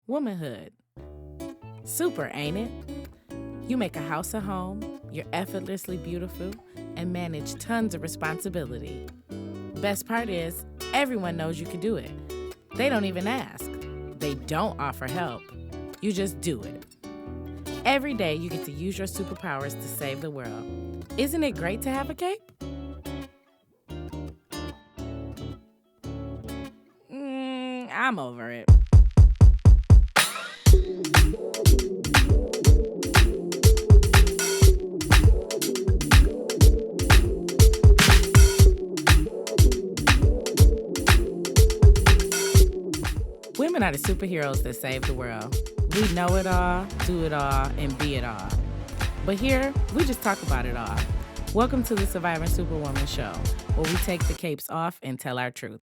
Womanhood. Super, ain't it? You make a house a home, you're effortlessly beautiful, and manage tons of responsibility. Best part is, everyone knows you can do it. They don't even ask. They don't offer help. You just do it. Every day you get to use your superpowers to save the world. Isn't it great to have a cape? I'm over it. Women are the superheroes that save the world. We know it all, do it all, and be it all. But here, we just talk about it all. Welcome to the Surviving Superwoman Show, where we take the capes off and tell our truth.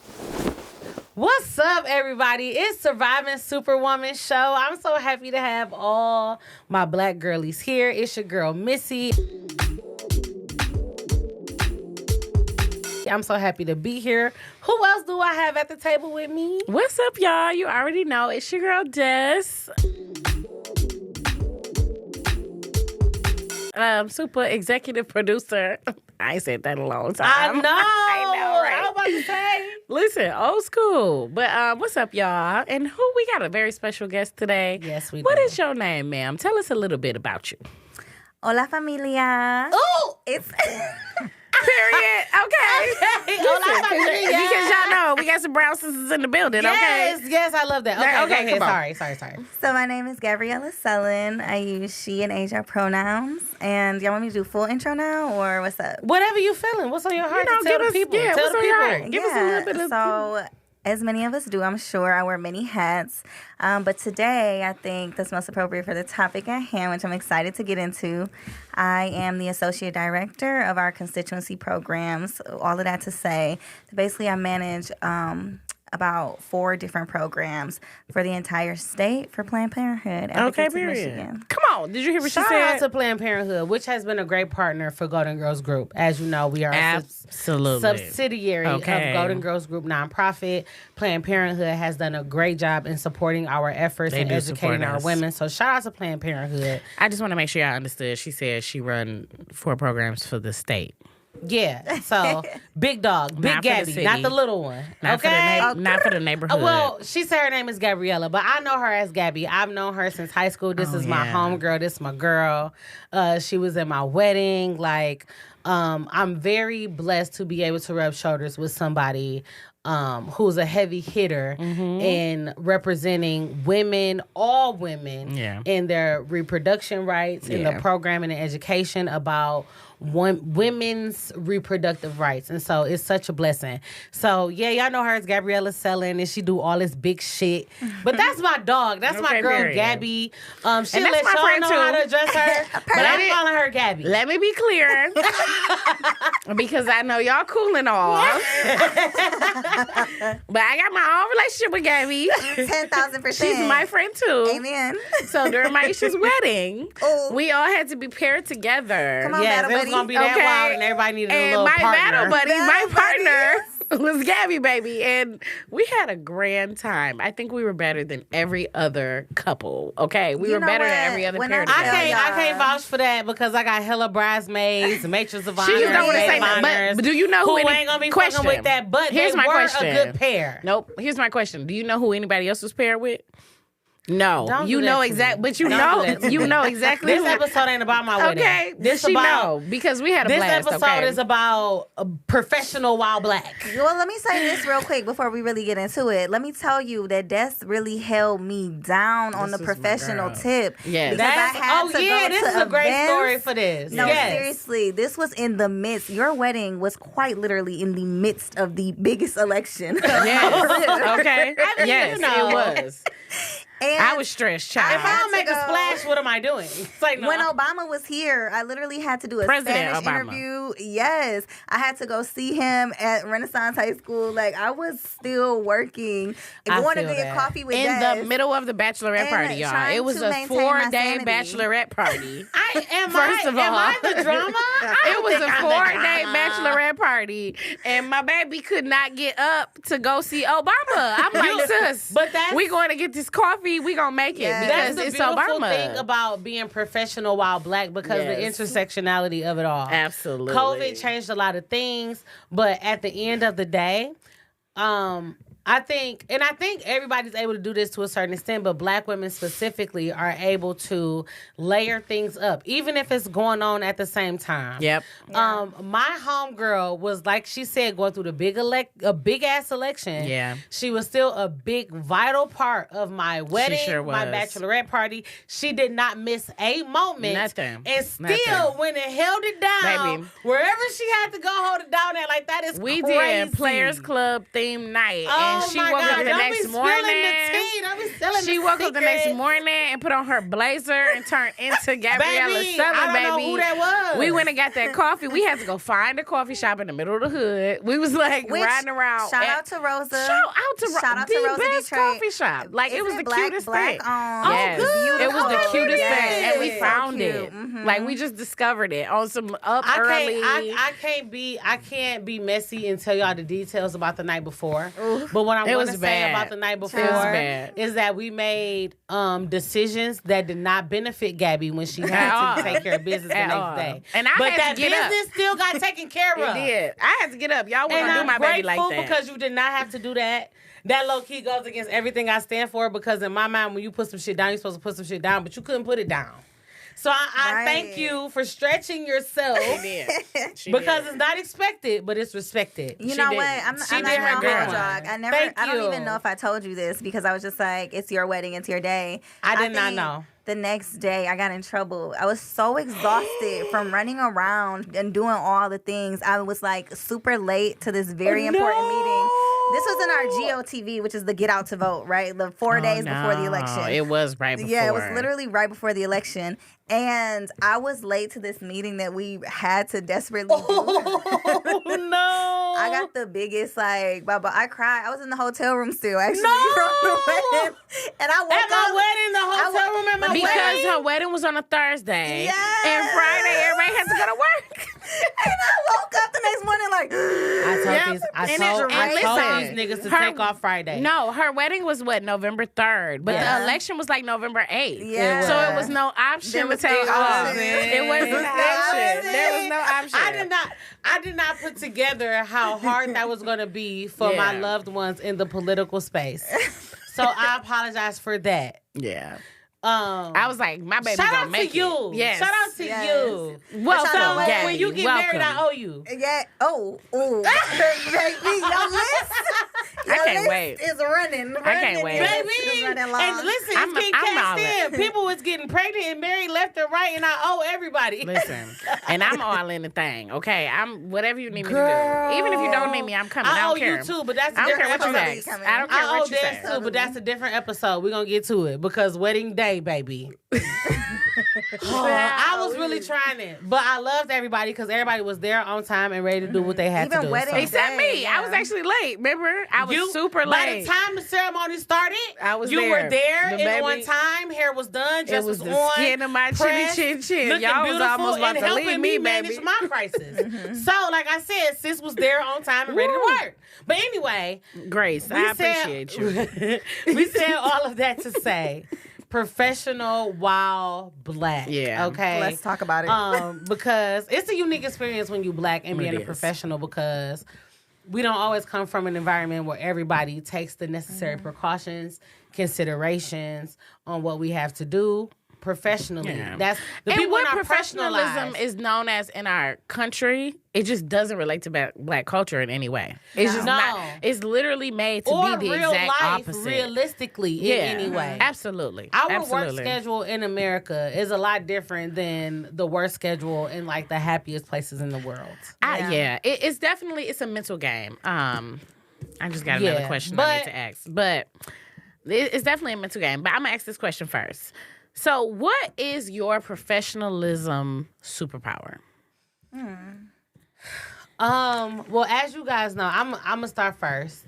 What's up, everybody? It's Surviving Superwoman Show. I'm so happy to have all my black girlies here. It's your girl, Missy. I'm so happy to be here. Who else do I have at the table with me? What's up, y'all? You already know. It's your girl, Des. Super executive producer. I ain't said that in a long time. I know. Right? I was about to say. Listen, old school. But what's up, y'all? And we got a very special guest today. Yes, we do. What is your name, ma'am? Tell us a little bit about you. Hola, familia. Ooh! It's... Period. Okay. Hola, familia. Because y'all know we got some brown sisters in the building, okay? Yes, I love that. Okay, Okay, go come ahead. on. Sorry. So my name is Gabriela Sullen. I use she and Asia pronouns. And y'all want me to do full intro now, or what's up? Whatever you feeling. What's on your heart to tell the people? Yeah, Tell what's the on your people. heart? Give us a little bit of... So, as many of us do, I'm sure, I wear many hats. But today, I think that's most appropriate for the topic at hand, which I'm excited to get into. I am the Associate Director of our constituency programs. All of that to say, basically, I manage about 4 different programs for the entire state for Planned Parenthood. Okay, Advocates of period. Michigan. Come on. Did you hear what she Shout said? out to Planned Parenthood, which has been a great partner for Golden Girls Group. As you know, we are Absolutely. a subsidiary of Golden Girls Group nonprofit. Planned Parenthood has done a great job in supporting our efforts and educating our women. So shout out to Planned Parenthood. I just want to make sure y'all understood. She said she run 4 programs for the state. Yeah, so big dog, big Not for the Gabby, city. not the little one. Not for the neighborhood. Well, she said her name is Gabriela, but I know her as Gabby. I've known her since high school. This is my homegirl. This is my girl. She was at my wedding. I'm very blessed to be able to rub shoulders with somebody who's a heavy hitter in representing women, all women, in their reproduction rights, in the programming and education about women's reproductive rights. And so it's such a blessing. So y'all know her as Gabriela Sullen, and she do all this big shit. But that's my dog. That's my girl, period. Gabby. She'll let my y'all friend, know too. how to address her. But I'm calling her Gabby. Let me be clear. Because I know y'all cool and all. But I got my own relationship with Gabby. 10,000%. She's my friend too. Amen. So during Maisha's wedding, we all had to be paired together. Come on, Yes, battle it was buddy. going to be that wild, and everybody needed a little my partner. battle buddy, my Battle partner was Gabby, baby. And we had a grand time. I think we were better than every other couple, okay? We You were know better what? than every other When pair I I together. can't vouch for that because I got hella bridesmaids, matrons of honor, She just don't want to maid say of that. honors, But do you know who ain't gonna be fucking with that? But Here's they my were question. a good pair. Nope. Here's my question. Do you know who anybody else was paired with? No. Don't You do know that to exactly, me. but you Don't know, do that to you me. know exactly. This who- episode ain't about my wedding. Okay, This she about know because we had a this blast. episode okay? is about a professional wild black. Well, let me say this real quick before we really get into it. Let me tell you that Des really held me down on the This is my professional girl. tip. Yes. Because I had to go this to is a great events. story for this. No, Yes. seriously, this was in the midst. Your wedding was quite literally in the midst of the biggest election. Yes. Okay. mean, Yes, you know. it was. And I was stressed, child. If I don't make a to go. splash, what am I doing? It's like, no. When Obama was here, I literally had to do a President Spanish Obama. interview. Yes. I had to go see him at Renaissance High School. Like, I was still working. I Going to feel get that. coffee with In Des. the middle of the bachelorette And party, y'all. trying It was to a maintain my 4-day sanity. bachelorette party. First of am all. I the drama? It was a 4-day bachelorette party, and my baby could not get up to go see Obama. I'm like, sis, but that's- we going to get this coffee baby, we gonna make it because That's the it's beautiful Obama. thing about being professional while black, because the intersectionality of it all. Absolutely. COVID changed a lot of things, but at the end of the day, I think everybody's able to do this to a certain extent, but black women specifically are able to layer things up, even if it's going on at the same time. Yep. My homegirl was, like she said, going through a big ass election. Yeah. She was still a big, vital part of my wedding, sure my was. bachelorette party. She did not miss a moment. Nothing. And still Nothing. went and held it down. Baby. Wherever she had to go hold it down at. Like, that is We crazy. did Players Club theme night, Oh and she my woke God. up the Don't next be spilling morning. the tea. Don't be spilling She the woke up the next secrets. morning and put on her blazer and turned into Gabriela Baby, Sullen, I don't baby. know who that was. We went and got that coffee. We had to go find a coffee shop in the middle of the hood. We was like Which, riding around. Shout out to Rosa. Shout out to Rosa best Detroit. coffee shop. Like, it was the black, cutest black thing. owned. Yes. Beautiful. It was the cutest Yes. thing, and we So found cute. it. Mhm. Like, we just discovered it on some up early. I can't be messy and tell y'all the details about the night before. But what I'm It going was to say bad. about the night before It was bad. is that we made decisions that did not benefit Gabby when she At had all. to take care of business the At next all. day. And I but had that to get up. business still got taken care of. It did. I had to get up. Y'all And wouldn't do I'm my baby grateful like that. because you did not have to do that. That low key goes against everything I stand for, because in my mind, when you put some shit down, you're supposed to put some shit down, but you couldn't put it down. So I Right. thank you for stretching yourself because it's not expected, but it's respected. You She know did. what? I'm She not did her gonna girl. hold y'all. Thank I don't you. even know if I told you this because I was just like, it's your wedding, it's your day. I did not think know. The next day, I got in trouble. I was so exhausted from running around and doing all the things. I was like super late to this very important meeting. This was in our GOTV, which is the Get Out to Vote, right? The 4 days before the election. It was right before. Yeah, it was literally right before the election. And I was late to this meeting that we had to desperately do. Oh no! I got the biggest, like, Baba, I cried. I was in the hotel room still, actually, No! from the wedding. And I woke at my up. wedding, the hotel room at my because wedding. her wedding was on a Thursday. Yes. And Friday, everybody had to go to work. And I woke up the next morning like, I told these niggas to take off Friday. No, her wedding was November 3rd, but Yeah. the election was like November 8th. Yeah. So it was no option There to was take no off. option. It wasn't an option. There was no option. I did not put together how hard that was going to be for my Yeah. loved ones in the political space. So I apologize for that. Yeah. I was like, my baby shout gonna out make to you. it. Yes. Shout out to Yes. you. Welcome, Shout out to Gabby. When you get Welcome. married, I owe you. yeah, oh, baby, your list. I can't list wait. is running. I can't wait. Your list Baby, is running long. and listen, I'm it's getting all cast in. People was getting pregnant and married left and right, and I owe everybody. Listen, and I'm all in the thing, okay? I'm whatever you need me to Girl. do. Even if you don't need me, I'm coming. I I don't owe care. you too, but that's a I don't care different what you episode. say. I don't care I owe what you theirs say. too, but that's a different episode. We're gonna get to it because wedding day, baby. I was really trying it, but I loved everybody because everybody was there on time and ready to do what they had Even to do. wedding So. Except me. Yeah. I was actually late. Remember? I was super By late. the time the ceremony started, I was you there. were there The and on baby- time. Hair was done. Dress It was the on. skin of my chinny pressed, chin chin. looking Y'all was beautiful almost about and to helping leave me me, manage baby. my crisis. So, like I said, sis was there on time and ready to Woo. work. But anyway, Grace, I appreciate you. we said all of that to say professional while black. Yeah. Okay. Let's talk about it. Because it's a unique experience when you black and being It a is. professional because we don't always come from an environment where everybody takes the necessary precautions, considerations on what we have to do professionally. Yeah. That's the And people what in our personal professionalism lives. is known as in our country, it just doesn't relate to black culture in any way. It's just No. not. It's literally made to or be the real exact life, opposite. realistically, Yeah, in any way. Absolutely. Our work Absolutely. schedule in America is a lot different than the work schedule in like the happiest places in the world. It's definitely it's a mental game. I just got another Yeah, question I need to ask, but it's definitely a mental game. But I'm gonna ask this question first. So, what is your professionalism superpower? Well, as you guys know, I'm gonna start first.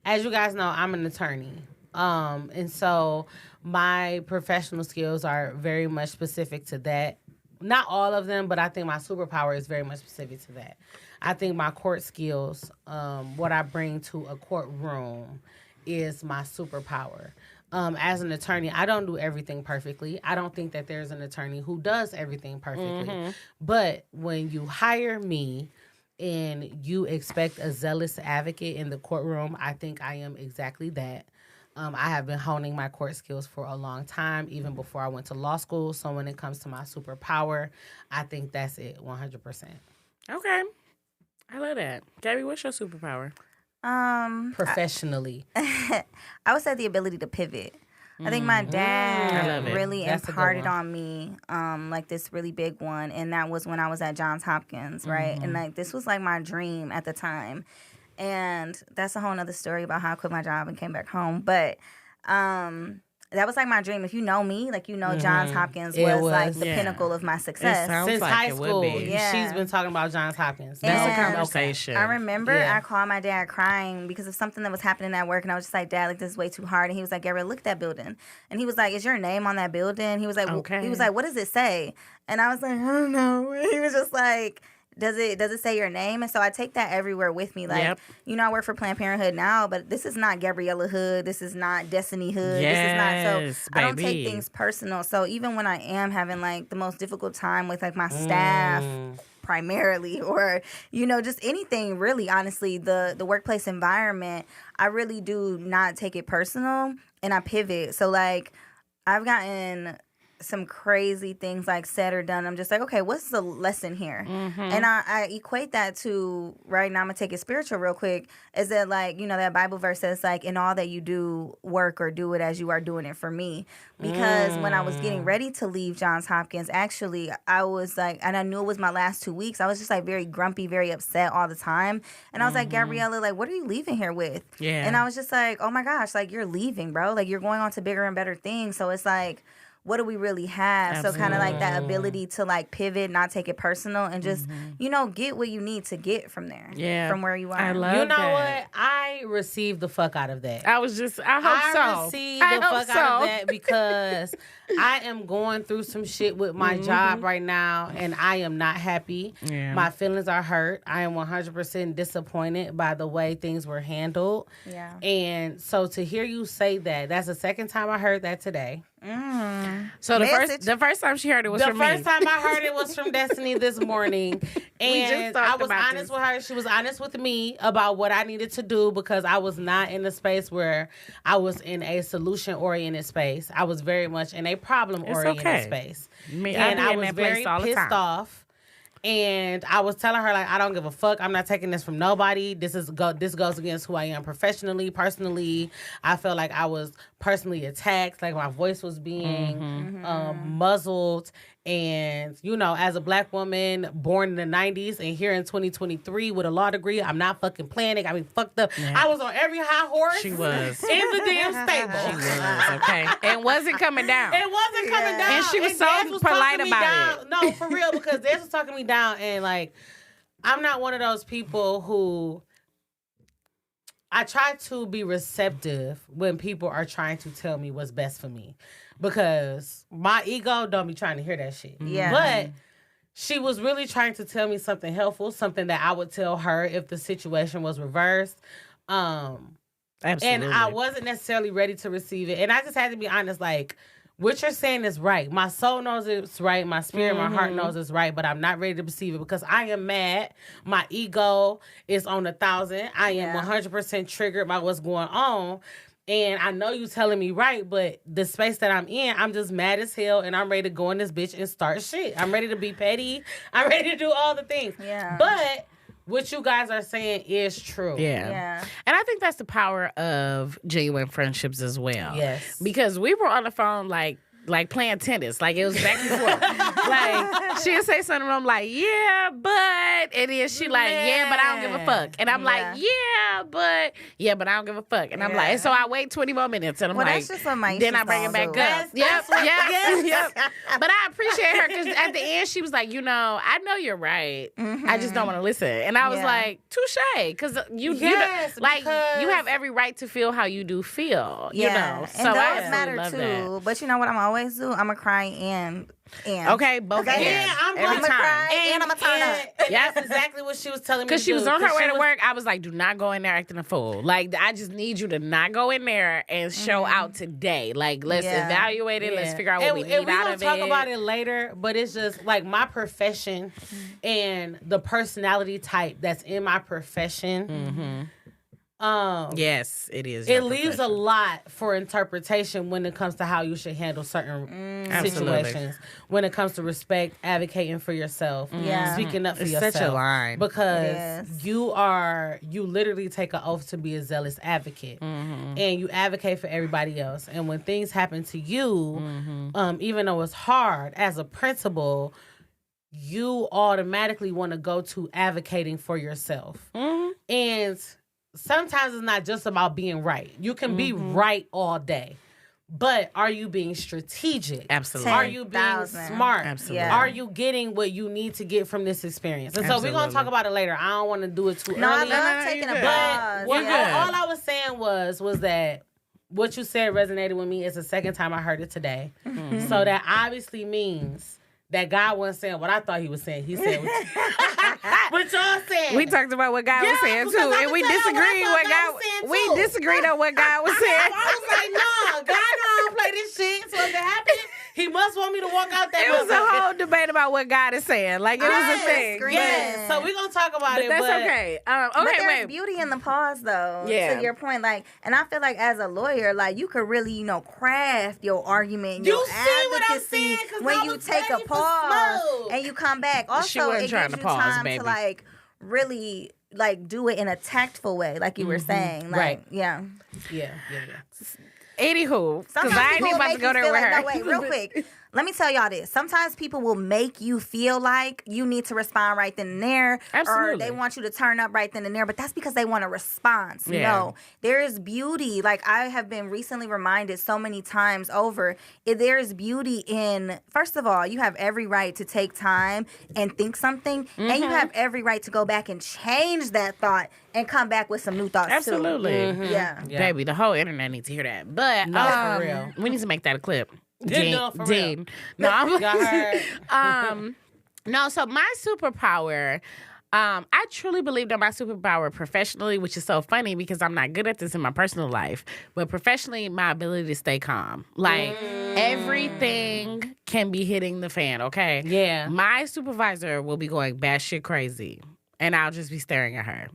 As you guys know, I'm an attorney. And so my professional skills are very much specific to that. Not all of them, but I think my superpower is very much specific to that. I think my court skills, what I bring to a courtroom is my superpower. as an attorney, I don't do everything perfectly. I don't think that there's an attorney who does everything perfectly. But when you hire me and you expect a zealous advocate in the courtroom, I think I am exactly that. I have been honing my court skills for a long time, even before I went to law school. So when it comes to my superpower, I think that's it, 100%. Okay. I love that. Gabby, what's your superpower? Professionally. I would say the ability to pivot. I think my dad really imparted on me like this really big one, and that was when I was at Johns Hopkins, right? And like this was like my dream at the time. And that's a whole nother story about how I quit my job and came back home. But that was like my dream. If you know me, like you know Johns Hopkins was like the pinnacle of my success. Since like high school, Yeah. she's been talking about Johns Hopkins. That's a conversation. I remember I called my dad crying because of something that was happening at work, and I was just like, Dad, like this is way too hard. And he was like, Gabrielle, look at that building. And he was like, is your name on that building? He was like, he was like, what does it say? And I was like, I don't know. And he was just like, does it say your name? And so I take that everywhere with me. Like, you know, I work for Planned Parenthood now, but this is not Gabriella Hood. This is not Destiny Hood. This is not. So I don't take things personal. So even when I am having like the most difficult time with like my staff primarily, or, you know, just anything really, honestly, the workplace environment, I really do not take it personal, and I pivot. So like I've gotten some crazy things like said or done. I'm just like, okay, what's the lesson here? And I equate that to, right now I'm gonna take it spiritual real quick, is that like, you know, that Bible verse says like, in all that you do, work or do it as you are doing it for me. Because when I was getting ready to leave Johns Hopkins, actually I was like, and I knew it was my last 2 weeks, I was just like very grumpy, very upset all the time. And I was like, Gabriella, like, what are you leaving here with? And I was just like, oh my gosh, like you're leaving, bro. Like you're going on to bigger and better things. So it's like, what do we really have? Absolutely. So kind of like that ability to like pivot, not take it personal, and just, you know, get what you need to get from there. From where you are. I love You know that. what? I received the fuck out of that. I hope so. I received the fuck out of that because I am going through some shit with my job right now, and I am not happy. My feelings are hurt. I am 100% disappointed by the way things were handled. And so to hear you say that, that's the second time I heard that today. So the first time she heard it was from me. The first time I heard it was from Destiny this morning. And I was honest with her. She was honest with me about what I needed to do, because I was not in a space where I was in a solution-oriented space. I was very much in a problem-oriented space. And I was very pissed off. And I was telling her, like, I don't give a fuck. I'm not taking this from nobody. This goes against who I am professionally, personally. I felt like I was personally attacked, like my voice was being muzzled. And, you know, as a black woman born in the 90s and here in 2023 with a law degree, I'm not fucking playing it. I mean, fucked up. I was on every high horse. She was. In the damn stable. She was, okay. And wasn't coming down. It wasn't coming down. And she was so polite about it. No, for real, because Des was talking me down. And, like, I'm not one of those people who... I try to be receptive when people are trying to tell me what's best for me, because my ego don't be trying to hear that shit. But she was really trying to tell me something helpful, something that I would tell her if the situation was reversed. Absolutely. And I wasn't necessarily ready to receive it. And I just had to be honest, like, what you're saying is right. My soul knows it's right. My spirit, my heart knows it's right, but I'm not ready to receive it because I am mad. My ego is on 1,000. I am 100% triggered by what's going on. And I know you telling me right, but the space that I'm in, I'm just mad as hell, and I'm ready to go in this bitch and start shit. I'm ready to be petty. I'm ready to do all the things. But what you guys are saying is true. Yeah. And I think that's the power of genuine friendships as well. Yes. Because we were on the phone like playing tennis. Like, it was back and forth. Like, she'll say something, and I'm like, yeah, but... And then she like, yeah, but I don't give a fuck. And I'm like, yeah, but I don't give a fuck. And I'm like, so I wait 20 more minutes. And I'm like... that's just what my then I bring it back up. Yep. But I appreciate her, because at the end, she was like, you know, I know you're right. I just don't want to listen. And I was like, touche. Because you have every right to feel how you do feel. You know? And those matter too. But you know what I'm always do, I'm gonna cry and. Okay, both Okay. and. Yeah, I'm every gonna time. cry and I'm gonna turn up. And that's exactly what she was telling me. Because she was do, on her 'cause way she to was- work. I was like, do not go in there acting a fool. Like, I just need you to not go in there and show out today. Like, let's evaluate it. Let's figure out what we need and we're out gonna of talk it. about it later, but it's just like my profession and the personality type that's in my profession. Yes, it is. It your leaves a profession. lot for interpretation when it comes to how you should handle certain situations. When it comes to respect, advocating for yourself, speaking up for It's yourself. such a line. Because you literally take an oath to be a zealous advocate. And you advocate for everybody else. And when things happen to you, even though it's hard, as a principal, you automatically want to go to advocating for yourself. And sometimes it's not just about being right. You can be right all day. But are you being strategic? Absolutely. Are you being 10,000. smart? Absolutely. Yeah. Are you getting what you need to get from this experience? And so we're going to Absolutely. talk about it later. I don't want to do it too No, I early. love taking a good. pause. But Yeah. all I was saying was that what you said resonated with me. It's the second time I heard it today. So that obviously means that God wasn't saying what I thought he was saying. He said what y'all saying. We talked about what God was saying because too, I and we can tell disagreed what I what thought God. God was saying, We too. disagreed on what God was saying. I was like, no, God don't play this shit. So if it happened, he must want me to walk out that It was a motherfucker. whole debate about what God is saying. Like it was a Yes, thing. great. Yeah, so we're gonna talk about But it. that's but okay. But Okay, there's wait. beauty in the pause, though. Yeah. To your point, like, and I feel like as a lawyer, like, you could really, craft your argument, You your see what I'm advocacy saying? 'Cause when I you was take a ready for pause smoke. and you come back. Also, She wasn't it trying gives to you pause, time baby. to like really like do it in a tactful way, like you were saying. Like, Right. yeah. yeah. Anywho, because Sometimes I ain't people even will about to make go you there feel with like, her. no, wait, real quick. Let me tell y'all this. Sometimes people will make you feel like you need to respond right then and there. Or Absolutely. they want you to turn up right then and there. But that's because they want a response. Yeah. No, there is beauty. Like, I have been recently reminded so many times over, there is beauty in, first of all, you have every right to take time and think something. And you have every right to go back and change that thought and come back with some new thoughts, Absolutely. too. Yeah. Yeah. Baby, the whole internet needs to hear that. But No, for real. we need to make that a clip. No, for real. No, I'm Y'all heard? no, so my superpower, I truly believe that my superpower professionally, which is so funny because I'm not good at this in my personal life, but professionally, my ability to stay calm. Like, everything can be hitting the fan, okay? Yeah. My supervisor will be going batshit crazy, and I'll just be staring at her.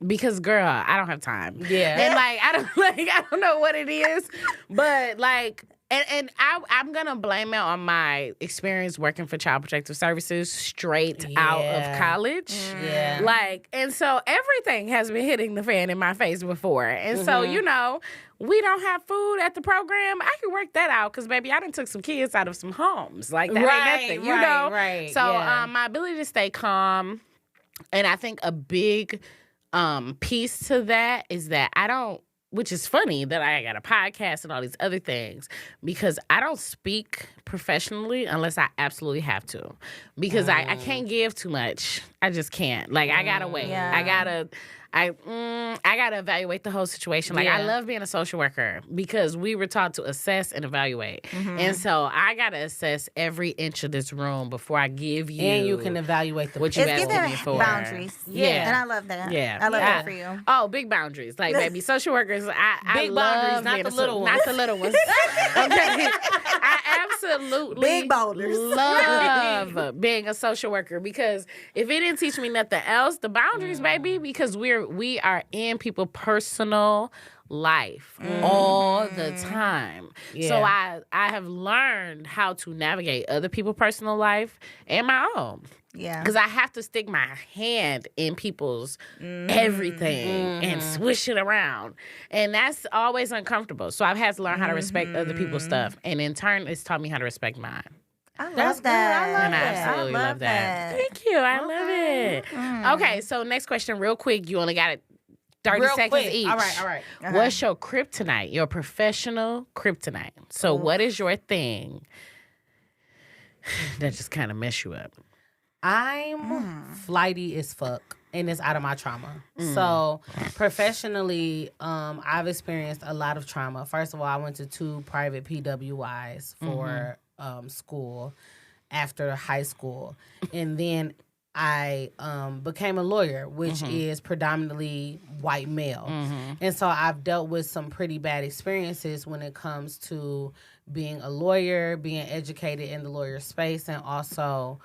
Because, girl, I don't have time. Yeah. And, I don't know what it is, but, And I'm going to blame it on my experience working for Child Protective Services straight out of college. Yeah. And so everything has been hitting the fan in my face before. And so, we don't have food at the program. I can work that out because, baby, I done took some kids out of some homes. Like, that ain't nothing, you know? Right. So yeah. my ability to stay calm, and I think a big piece to that is that I don't, which is funny that I got a podcast and all these other things, because I don't speak professionally unless I absolutely have to. Because I can't give too much. I just can't. Like, I gotta wait. Yeah. I gotta evaluate the whole situation. Like, I Yeah. love being a social worker because we were taught to assess and evaluate. And so I gotta assess every inch of this room before I give you. And you can evaluate the what you It's asking giving me for. boundaries. Yeah. And I love that. Yeah. I love Yeah. that for you. Oh, big boundaries. Like, baby, social workers, I Big love boundaries, not being the a little ones. Not the little ones. Okay. I absolutely Big boulders. love being a social worker because if it didn't teach me nothing else, the boundaries, baby, because we are in people's personal life all the time. So I have learned how to navigate other people's personal life and my own. Yeah. Because I have to stick my hand in people's everything and swish it around. And that's always uncomfortable. So I've had to learn how to respect other people's stuff. And in turn, it's taught me how to respect mine. I That's love good. I that. love And I that. absolutely love that. Thank you. I love it. Okay, so next question, real quick. You only got it 30 Real seconds quick. each. All right. What's your kryptonite? Your professional kryptonite. So what is your thing that just kind of mess you up? I'm flighty as fuck. and it's out of my trauma. So professionally, I've experienced a lot of trauma. First of all, I went to 2 private PWIs for school after high school. And then I became a lawyer, which is predominantly white male. And so I've dealt with some pretty bad experiences when it comes to being a lawyer, being educated in the lawyer space, and also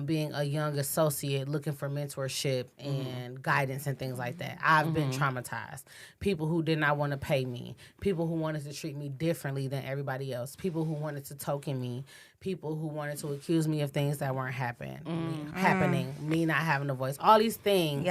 being a young associate looking for mentorship and guidance and things like that. I've been traumatized. People who did not want to pay me, people who wanted to treat me differently than everybody else, people who wanted to token me, people who wanted to accuse me of things that weren't happening, me not having a voice, all these things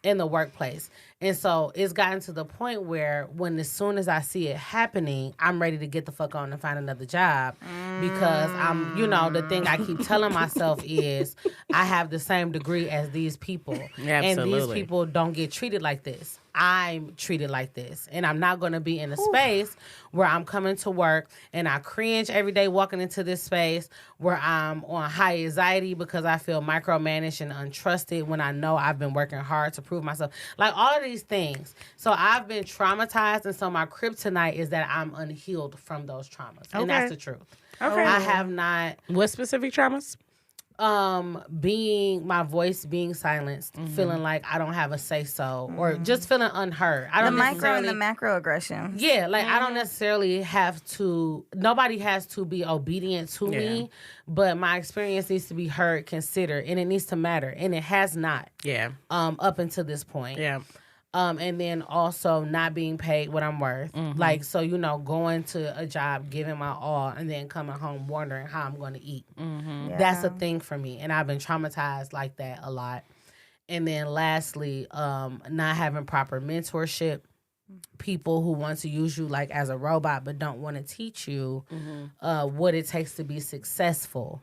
in the workplace. And so it's gotten to the point where as soon as I see it happening, I'm ready to get the fuck on and find another job because I'm, the thing I keep telling myself is I have the same degree as these people. And these people don't get treated like this. I'm treated like this. And I'm not going to be in a space where I'm coming to work and I cringe every day walking into this space where I'm on high anxiety because I feel micromanaged and untrusted when I know I've been working hard to prove myself. Like all of these things. So I've been traumatized, and so my kryptonite is that I'm unhealed from those traumas. Okay. And that's the truth. Okay. I have not. What specific traumas? My voice being silenced, feeling like I don't have a say so, or just feeling unheard. I don't the micro and the macro aggression. Yeah, like I don't necessarily have to. Nobody has to be obedient to me, but my experience needs to be heard, considered, and it needs to matter, and it has not. Yeah. Up until this point. Yeah. And then also not being paid what I'm worth. Like, so, going to a job, giving my all, and then coming home wondering how I'm going to eat. Yeah. That's a thing for me. And I've been traumatized like that a lot. And then lastly, not having proper mentorship. People who want to use you like as a robot but don't want to teach you what it takes to be successful.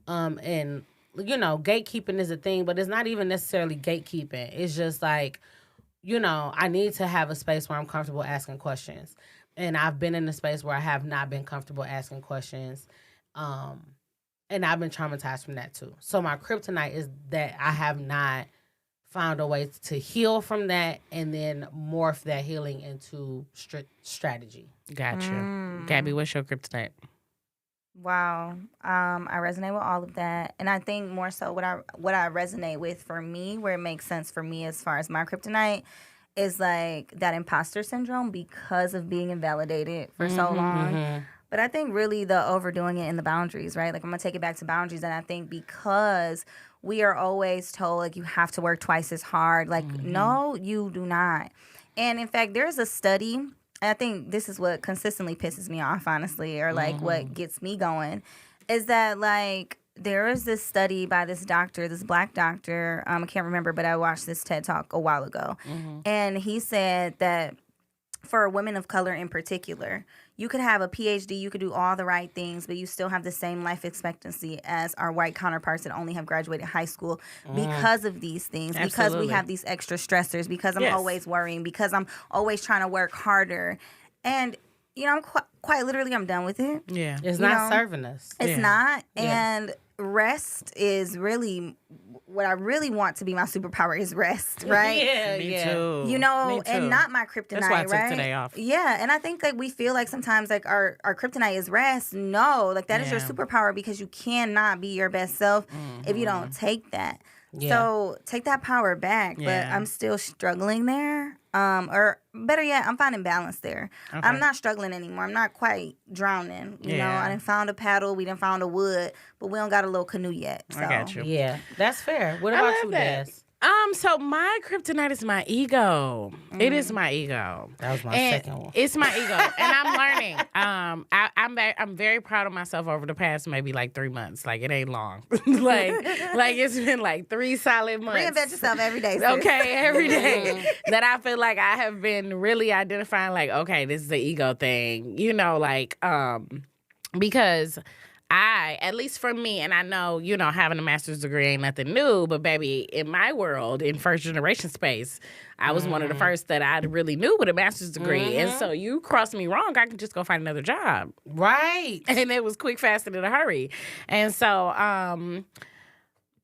And, gatekeeping is a thing, but it's not even necessarily gatekeeping. It's just like, I need to have a space where I'm comfortable asking questions. And I've been in a space where I have not been comfortable asking questions. And I've been traumatized from that too. So my kryptonite is that I have not found a way to heal from that and then morph that healing into strategy. Gotcha. Gabby, what's your kryptonite? Wow. I resonate with all of that. And I think more so what I resonate with for me, where it makes sense for me as far as my kryptonite, is like that imposter syndrome because of being invalidated for so long. But I think really the overdoing it in the boundaries, right? Like I'm going to take it back to boundaries. And I think because we are always told like you have to work twice as hard. Like, no, you do not. And in fact, there's a study. I think this is what consistently pisses me off, honestly, or like what gets me going, is that like there is this study by this doctor, this black doctor. I can't remember, but I watched this TED Talk a while ago. And he said that for women of color in particular, you could have a PhD, you could do all the right things, but you still have the same life expectancy as our white counterparts that only have graduated high school because of these things, because we have these extra stressors, because I'm always worrying, because I'm always trying to work harder. And, I'm quite literally, I'm done with it. Yeah. It's not serving us. It's not. And rest is really what I really want to be my superpower is rest, right? Me too. Me too. And not my kryptonite, That's why I right? took today off. Yeah, and I think like we feel like sometimes like our kryptonite is rest. No, like that is your superpower because you cannot be your best self if you don't take that. Yeah. So take that power back, but I'm still struggling there. Or better yet, I'm finding balance there. Okay. I'm not struggling anymore. I'm not quite drowning. You know, I done found a paddle. We done found a wood, but we don't got a little canoe yet. So. I got you. Yeah, that's fair. What about you, Des? So my kryptonite is my ego. It is my ego. That was my second one. It's my ego, and I'm learning. I'm very proud of myself over the past maybe like 3 months. Like it ain't long. like it's been like 3 solid months. Reinvent yourself every day. Sis. Okay, every day that I feel like I have been really identifying. Like, okay, this is the ego thing. Because. At least for me, and I know, having a master's degree ain't nothing new, but baby, in my world, in first generation space, I was one of the first that I really knew with a master's degree. And so you cross me wrong, I can just go find another job. Right. And it was quick, fast, and in a hurry. And so,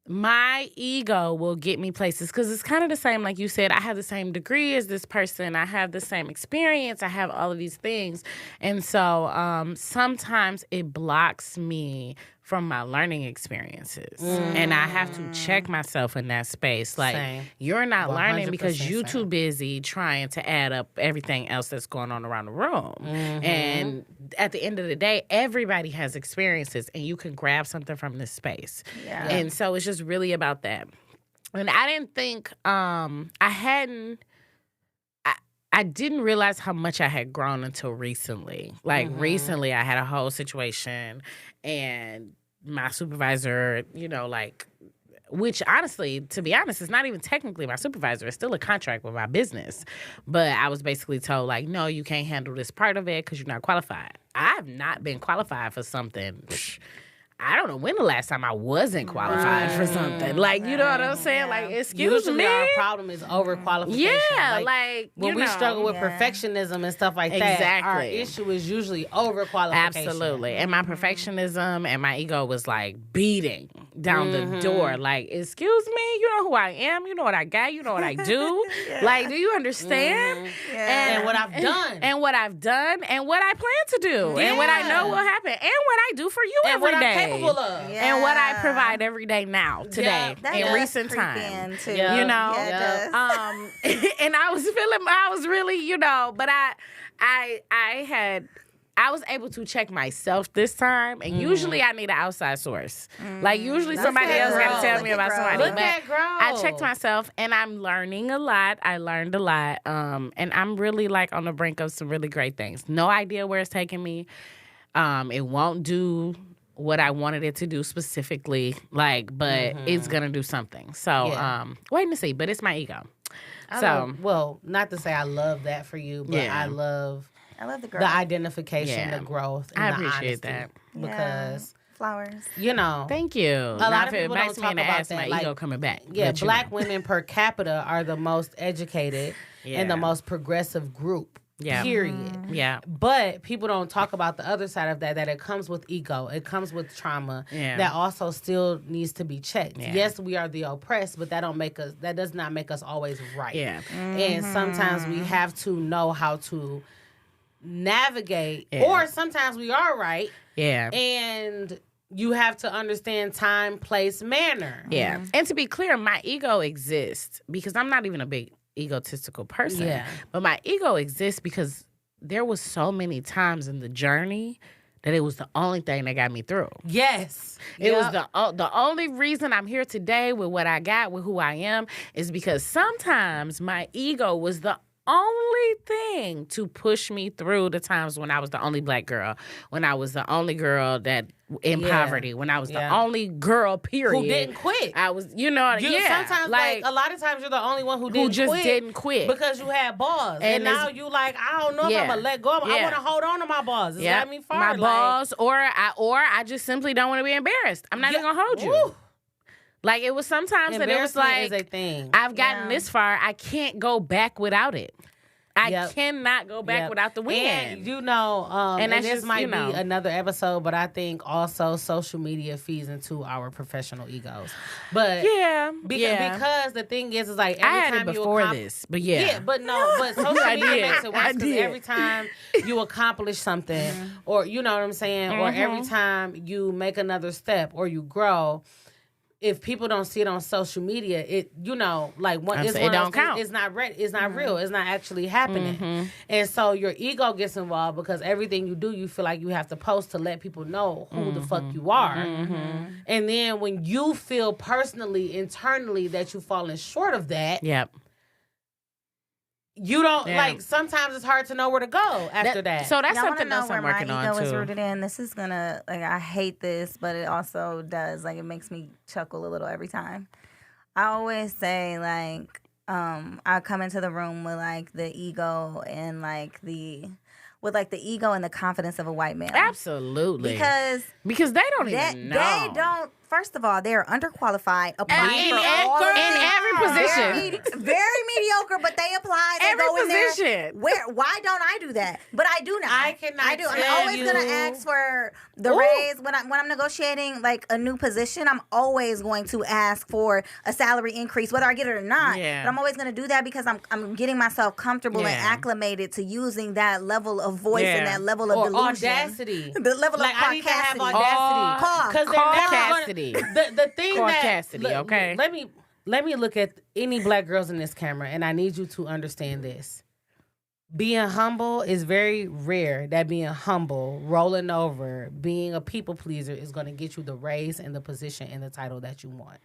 my ego will get me places because it's kind of the same. Like you said, I have the same degree as this person. I have the same experience. I have all of these things. And so sometimes it blocks me from my learning experiences. And I have to check myself in that space. Like, you're not learning because you're too busy trying to add up everything else that's going on around the room. And at the end of the day, everybody has experiences and you can grab something from this space. And so it's just really about that. And I didn't think, I didn't realize how much I had grown until recently. Like, recently I had a whole situation and my supervisor, you know, like, which honestly, to be honest, is not even technically my supervisor. It's still a contract with my business. But I was basically told, like, no, you can't handle this part of it because you're not qualified. I've not been qualified for something. I don't know when the last time I wasn't qualified for something. Like, you know what I'm saying? Like, excuse Usually me. our problem is overqualification. Yeah, like when we struggle with perfectionism and stuff like that, our issue is usually overqualification. Absolutely. And my perfectionism and my ego was like beating down the door. Like, excuse me, you know who I am, you know what I got, you know what I do. Like, do you understand? And what I've done. And what I've done and what I plan to do. And what I know will happen. And what I do for you and every what day. I'm capable of. And what I provide every day now, today, in recent time. Too. You know? And I was really, you know, but I was able to check myself this time, and usually I need an outside source. Like, usually somebody else got to tell me about somebody. Look at growth. I checked myself, and I'm learning a lot. I learned a lot, and I'm really, like, on the brink of some really great things. No idea where it's taking me. It won't do what I wanted it to do specifically, like, but it's going to do something. So, waiting to see, but it's my ego. Well, not to say I love that for you, but I love the growth. The identification, the growth, and I the appreciate honesty. that. Because flowers. You know. Thank you. A lot of people don't talk about that. My ego coming back. Yeah, black women per capita are the most educated and the most progressive group. Yeah. Period. Yeah. But people don't talk about the other side of that it comes with ego. It comes with trauma that also still needs to be checked. Yeah. Yes, we are the oppressed, but that does not make us always right. Yeah. And sometimes we have to know how to navigate, or sometimes we are right. Yeah. And you have to understand time, place, manner. Yeah. And to be clear, my ego exists because I'm not even a big egotistical person. Yeah. But my ego exists because there was so many times in the journey that it was the only thing that got me through. Yes. It was the only reason I'm here today with what I got, with who I am, is because sometimes my ego was the only thing to push me through the times when I was the only black girl, when I was the only girl that in poverty, when I was the only girl, period, who didn't quit. I was, sometimes like a lot of times you're the only one who didn't quit because you had balls, and now you like, I don't know if I'm gonna let go. I want to hold on to my balls. It's got me far. My balls, or I just simply don't want to be embarrassed. I'm not even gonna hold you. Like, it was sometimes that it was like, is a thing. I've gotten this far, I can't go back without it. I cannot go back without the win. And and this might be another episode, but I think also social media feeds into our professional egos. But because the thing is like every I had time it before this, but but social media makes it worse because every time you accomplish something, or you know what I'm saying, or every time you make another step or you grow. If people don't see it on social media, it don't count. It's not It's not real. It's not actually happening. And so your ego gets involved because everything you do, you feel like you have to post to let people know who the fuck you are. And then when you feel personally, internally that you've fallen short of that, you don't like. Sometimes it's hard to know where to go after that. So that's something else I'm working on too. My ego is rooted in. This is gonna I hate this, but it also does it makes me chuckle a little every time. I always say I come into the room with the ego and the ego and the confidence of a white male. Absolutely, because they don't even know. They don't first of all, they're underqualified, applying for all of in every position. Very mediocre, but they apply. They Every go in there. position. Why don't I do that? But I do now. I cannot I do. I'm tell always you. gonna ask for the raise when I'm negotiating like a new position. I'm always going to ask for a salary increase, whether I get it or not. Yeah. But I'm always gonna do that because I'm getting myself comfortable and Yeah. acclimated to using that level of voice Yeah. and that level of Or delusion. audacity. The level Like, of I need to have caucasity. audacity. Because Caucasity. The thing Caucasity, that okay. Let me look at any black girls in this camera, and I need you to understand this. Being humble is very rare. That being humble, rolling over, being a people pleaser is going to get you the raise and the position and the title that you want.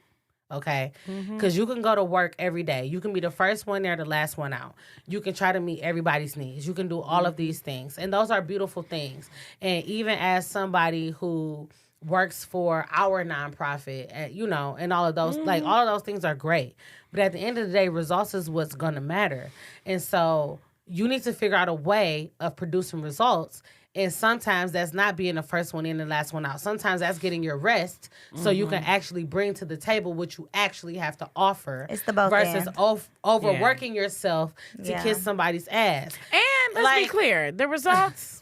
Okay? Because you can go to work every day. You can be the first one there, the last one out. You can try to meet everybody's needs. You can do all of these things. And those are beautiful things. And even as somebody who works for our nonprofit, and all of those, like, all of those things are great. But at the end of the day, results is what's going to matter. And so you need to figure out a way of producing results. And sometimes that's not being the first one in, the last one out. Sometimes that's getting your rest so you can actually bring to the table what you actually have to offer. It's the both versus and. overworking yourself to Yeah. kiss somebody's ass. And let's be clear, the results,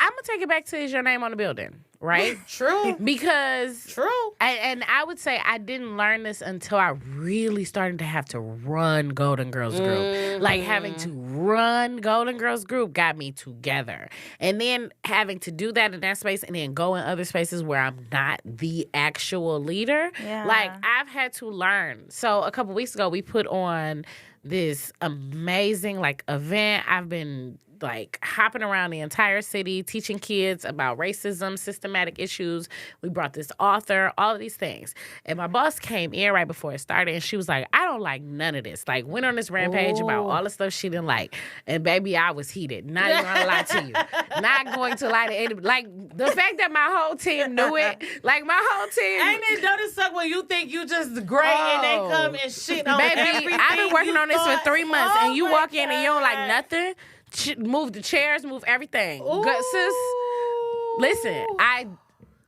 I'm going to take it back to is your name on the building, right? True. Because True. and I would say I didn't learn this until I really started to have to run Golden Girls Group. Like having to run Golden Girls Group got me together. And then having to do that in that space and then go in other spaces where I'm not the actual leader. Yeah. Like I've had to learn. So a couple weeks ago we put on this amazing like event. I've been like hopping around the entire city, teaching kids about racism, systematic issues. We brought this author, all of these things. And my boss came in right before it started and she was like, I don't like none of this. Like went on this rampage about all the stuff she didn't like. And baby, I was heated. Not even gonna lie to you. Not going to lie to anybody. Like the fact that my whole team knew it, like my whole team. Ain't it don't it suck when you think you just great and they come and shit on Baby, everything I've been working you on this for thought? 3 months and you my walk in and you don't like God. nothing. Move the chairs, move everything. Good, sis. Ooh. Listen, I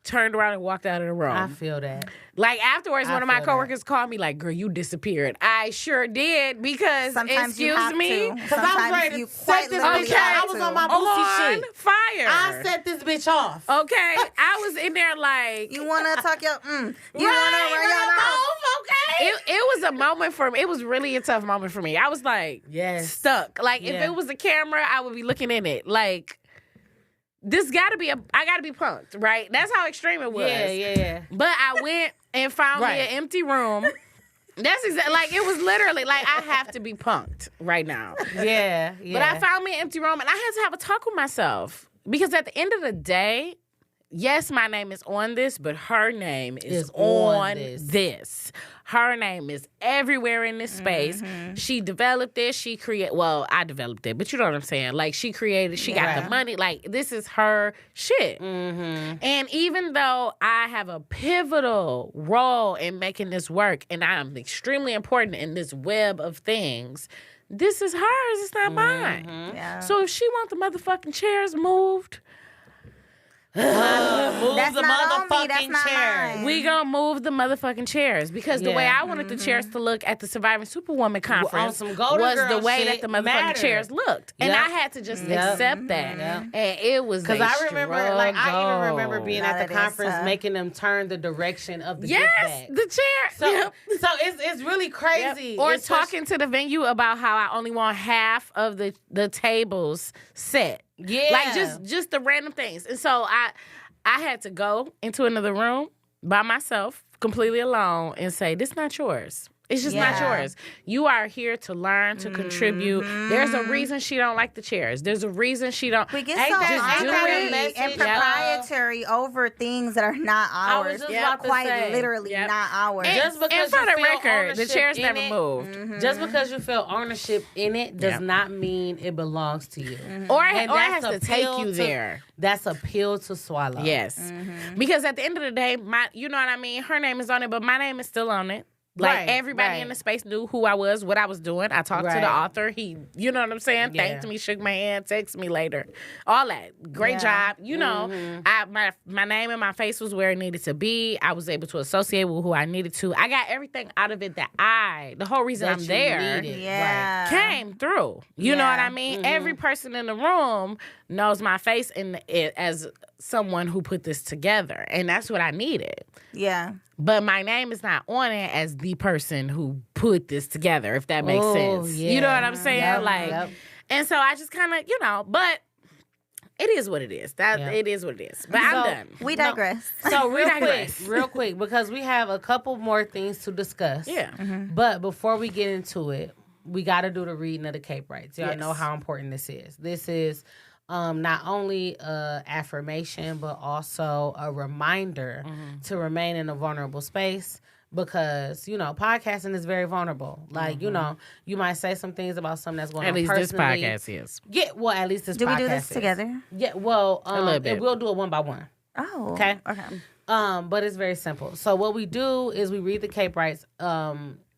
turned around and walked out of the room. I feel that. Like afterwards, I one of my feel coworkers called me like, girl, you disappeared. I sure did because, Sometimes you excuse have me, to. Because I was Sometimes ready you to quite set this literally bitch have off. I was to. on my boosie on shit. fire. I set this bitch off. Okay, I was in there like, You want to talk your you want to Right, run your mouth? okay? it was a moment for me. It was really a tough moment for me. I was like, Yes. stuck. Like if Yeah. it was a camera, I would be looking in it. Like this got to be I got to be punked, right? That's how extreme it was. Yeah. But I went and found me Right. an empty room. That's exactly like it was literally like I have to be punked right now. Yeah. But I found me an empty room and I had to have a talk with myself because at the end of the day, yes, my name is on this, but her name is on this. Her name is everywhere in this space. She developed this. I developed it, but you know what I'm saying? Like, she created, she got the money. Like, this is her shit. And even though I have a pivotal role in making this work, and I am extremely important in this web of things, this is hers. It's not mine. Yeah. So if she want the motherfucking chairs moved, Move That's the not on me. motherfucking That's not chair. mine. we gonna move the motherfucking chairs because the way I wanted the chairs to look at the Surviving Superwoman conference some Golden was the Girl way that shit the motherfucking mattered. chairs looked, and Yep. I had to just accept that, and it was Because I remember, I even struggle. remember being That at the is conference tough. making them turn the direction of the gift yes, bag. the chair. So, Yep. so it's really crazy. Or It's talking to the venue about how I only want half of the tables set. Yeah. Like just the random things. And so I had to go into another room by myself, completely alone, and say, this not yours. It's just not Yeah. yours. You are here to learn, to contribute. There's a reason she don't like the chairs. There's a reason she don't. We get Ain't so that- ain't that a angry message, and y'all? proprietary over things that are not I was ours. just They're about to quite say. literally Yep. not ours. And, Just because and for you the feel record, the ownership chairs in never it, moved. Just because you feel ownership in it does Yep. not mean it belongs to you. Or And it that's has a to take pill you to- there. That's a pill to swallow. Yes. Because at the end of the day, you know what I mean? Her name is on it, but my name is still on it. Like, everybody in the space knew who I was, what I was doing. I talked to the author. He, you know what I'm saying? Yeah. Thanked me, shook my hand, texted me later. All that. Great job. You know, my name and my face was where it needed to be. I was able to associate with who I needed to. I got everything out of it that the whole reason I'm there came through. You know what I mean? Every person in the room knows my face as someone who put this together. And that's what I needed. Yeah. But my name is not on it as the person who put this together, if that makes sense. Yeah. You know what I'm saying? And so I just kind of, but it is what it is. It is what it is. But I'm done. We digress. So real quick, because we have a couple more things to discuss. Yeah. Mm-hmm. But before we get into it, we got to do the reading of the Cape Rights. Y'all know how important this is. This is not only a affirmation, but also a reminder to remain in a vulnerable space because, podcasting is very vulnerable. Like, you might say some things about something that's going on personally. At least this podcast is. Yeah, well, at least this podcast is. Do we do this together? Yeah, well, a little bit. We'll do it one by one. Oh. Okay? But it's very simple. So what we do is we read the Cape Rights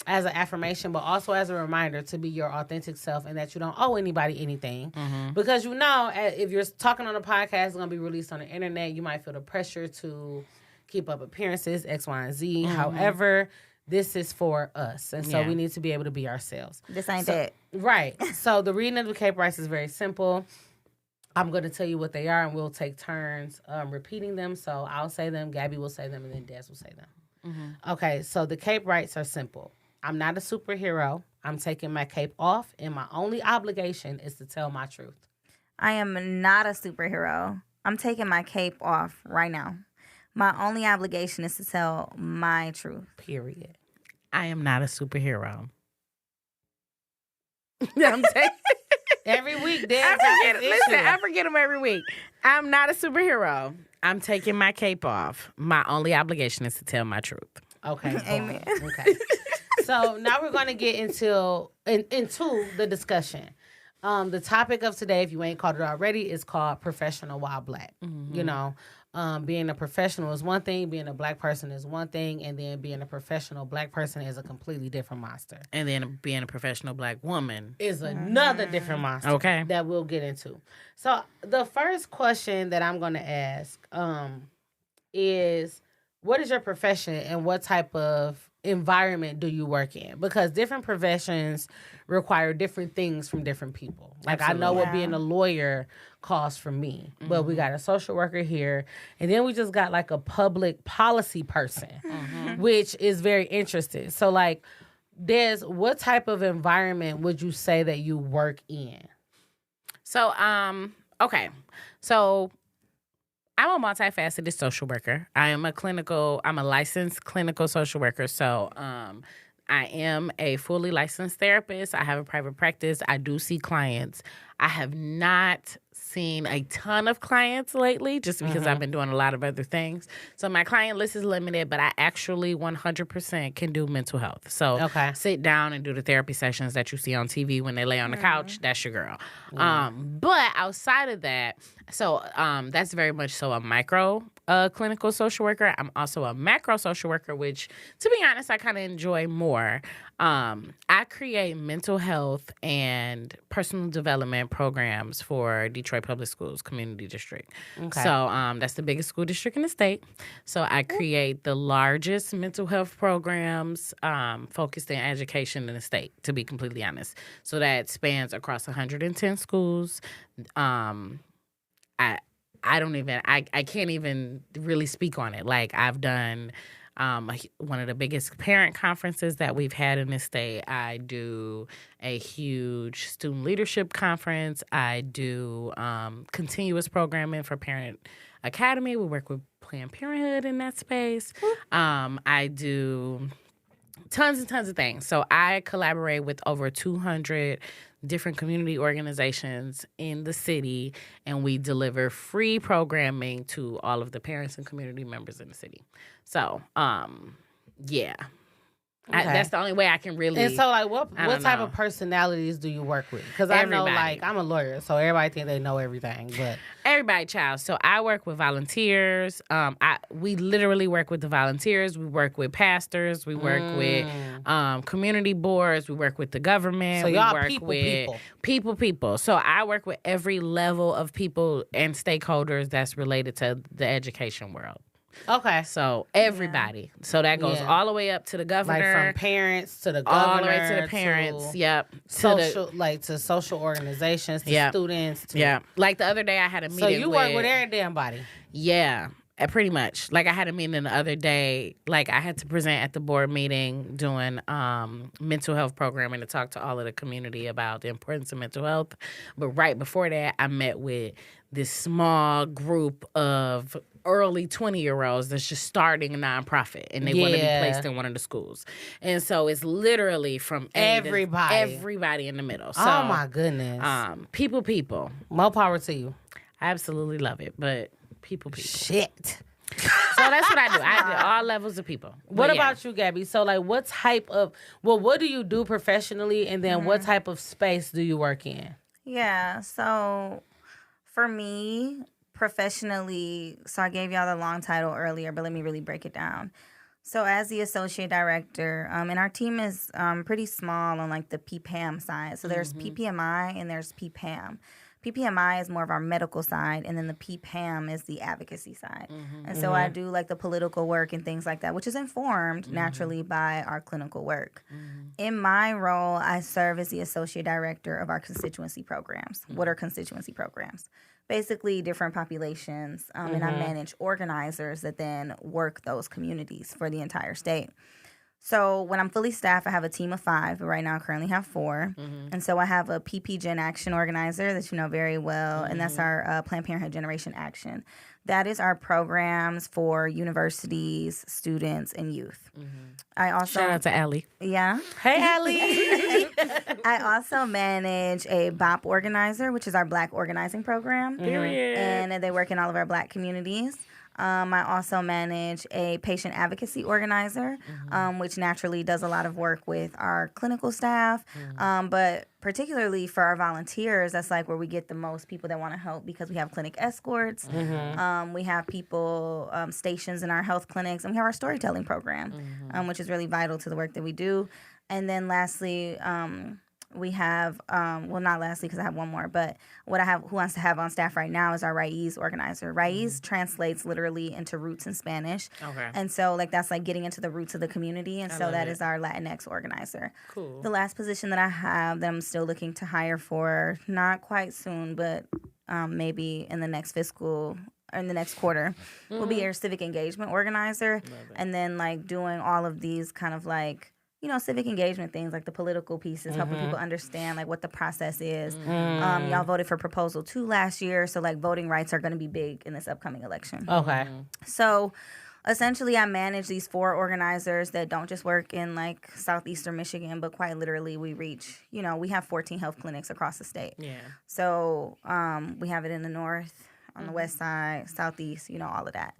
as an affirmation, but also as a reminder to be your authentic self and that you don't owe anybody anything. Mm-hmm. Because if you're talking on a podcast, it's going to be released on the internet, you might feel the pressure to keep up appearances, X, Y, and Z. Mm-hmm. However, this is for us. And so we need to be able to be ourselves. This ain't that. Right. So the reading of the Cape Rights is very simple. I'm going to tell you what they are, and we'll take turns repeating them. So I'll say them, Gabby will say them, and then Des will say them. Mm-hmm. Okay, so the Cape Rights are simple. I'm not a superhero. I'm taking my cape off, and my only obligation is to tell my truth. I am not a superhero. I'm taking my cape off right now. My only obligation is to tell my truth. Period. I am not a superhero. Every week, I forget them every week. I'm not a superhero. I'm taking my cape off. My only obligation is to tell my truth. Okay. Amen. Okay. So now we're going to get into the discussion. The topic of today, if you ain't called it already, is called Professional While Black. Mm-hmm. Being a professional is one thing, being a black person is one thing, and then being a professional black person is a completely different monster. And then being a professional black woman is another different monster. Okay. That we'll get into. So the first question that I'm going to ask is, what is your profession and what type of environment do you work in? Because different professions require different things from different people. Like Absolutely. I know what being a lawyer costs from me, but we got a social worker here, and then we just got like a public policy person, which is very interesting. So like, Des, what type of environment would you say that you work in? So, okay. So I'm a multifaceted social worker. I'm a licensed clinical social worker. So I am a fully licensed therapist. I have a private practice. I do see clients. I have not seen a ton of clients lately just because I've been doing a lot of other things. So my client list is limited, but I actually 100% can do mental health. So sit down and do the therapy sessions that you see on TV when they lay on the couch. That's your girl. But outside of that, so that's very much so a micro clinical social worker. I'm also a macro social worker, which, to be honest, I kind of enjoy more. I create mental health and personal development programs for Detroit Public Schools Community District. Okay. So that's the biggest school district in the state. So I create the largest mental health programs focused in education in the state, to be completely honest. So that spans across 110 schools. I can't even really speak on it. Like, I've done one of the biggest parent conferences that we've had in this state. I do a huge student leadership conference. I do continuous programming for Parent Academy. We work with Planned Parenthood in that space. I do tons and tons of things. So I collaborate with over 200 different community organizations in the city, and we deliver free programming to all of the parents and community members in the city. So, yeah. Okay. That's the only way I can really. And so, like, what I don't type know. of personalities do you work with? Because I know, Everybody. like, I'm a lawyer, so everybody think they know everything. But Everybody, child. So I work with volunteers. We literally work with the volunteers. We work with pastors. We work with community boards. We work with the government. So we y'all work people. So I work with every level of people and stakeholders that's related to the education world. okay, So everybody. So that goes all the way up to the governor. like from parents to the governor, all the way to the parents. Yep. Social, to social organizations, to students. To, Like the other day, I had a meeting. So you work with every damn body. Yeah. Pretty much. Like I had a meeting the other day. Like I had to present at the board meeting doing mental health programming to talk to all of the community about the importance of mental health. But right before that, I met with this small group of early 20-year-olds that's just starting a nonprofit and they want to be placed in one of the schools. And so it's literally from everybody in the middle. So, oh my goodness. People. More power to you. I absolutely love it, but people. Shit. So that's what I do. I do all levels of people. What about you, Gabby? So, like, what do you do professionally, and then what type of space do you work in? Yeah, so for me, professionally, so I gave y'all the long title earlier, but let me really break it down. So as the associate director, and our team is pretty small on like the PPAM side. So there's PPMI and there's PPAM. PPMI is more of our medical side, and then the PPAM is the advocacy side. And so I do like the political work and things like that, which is informed naturally by our clinical work. In my role, I serve as the associate director of our constituency programs. What are constituency programs? Basically different populations, and I manage organizers that then work those communities for the entire state. So when I'm fully staffed, I have a team of 5. But right now, I currently have 4. And so I have a PP Gen Action organizer that you know very well, and that's our Planned Parenthood Generation Action. That is our programs for universities, students, and youth. I also shout out to Allie. Yeah. Hey, Allie. I also manage a BOP organizer, which is our Black organizing program. Period. And they work in all of our Black communities. I also manage a patient advocacy organizer, which naturally does a lot of work with our clinical staff, but particularly for our volunteers, that's like where we get the most people that want to help because we have clinic escorts, we have people stations in our health clinics, and we have our storytelling program, which is really vital to the work that we do. And then lastly, we have, not lastly because I have one more, but what I have, who wants to have on staff right now is our Raiz organizer. Raiz translates literally into roots in Spanish. Okay. And so that's like getting into the roots of the community. And so that is our Latinx organizer. Cool. The last position that I have that I'm still looking to hire for, not quite soon, but maybe in the next fiscal or in the next quarter, will be our civic engagement organizer. And then like doing all of these kind of like, civic engagement things like the political pieces, helping people understand like what the process is. Y'all voted for Proposal 2 last year, so like voting rights are going to be big in this upcoming election. Okay. So essentially I manage these 4 organizers that don't just work in like southeastern Michigan, but quite literally we reach, we have 14 health clinics across the state. Yeah. So we have it in the north, on the west side, southeast, all of that.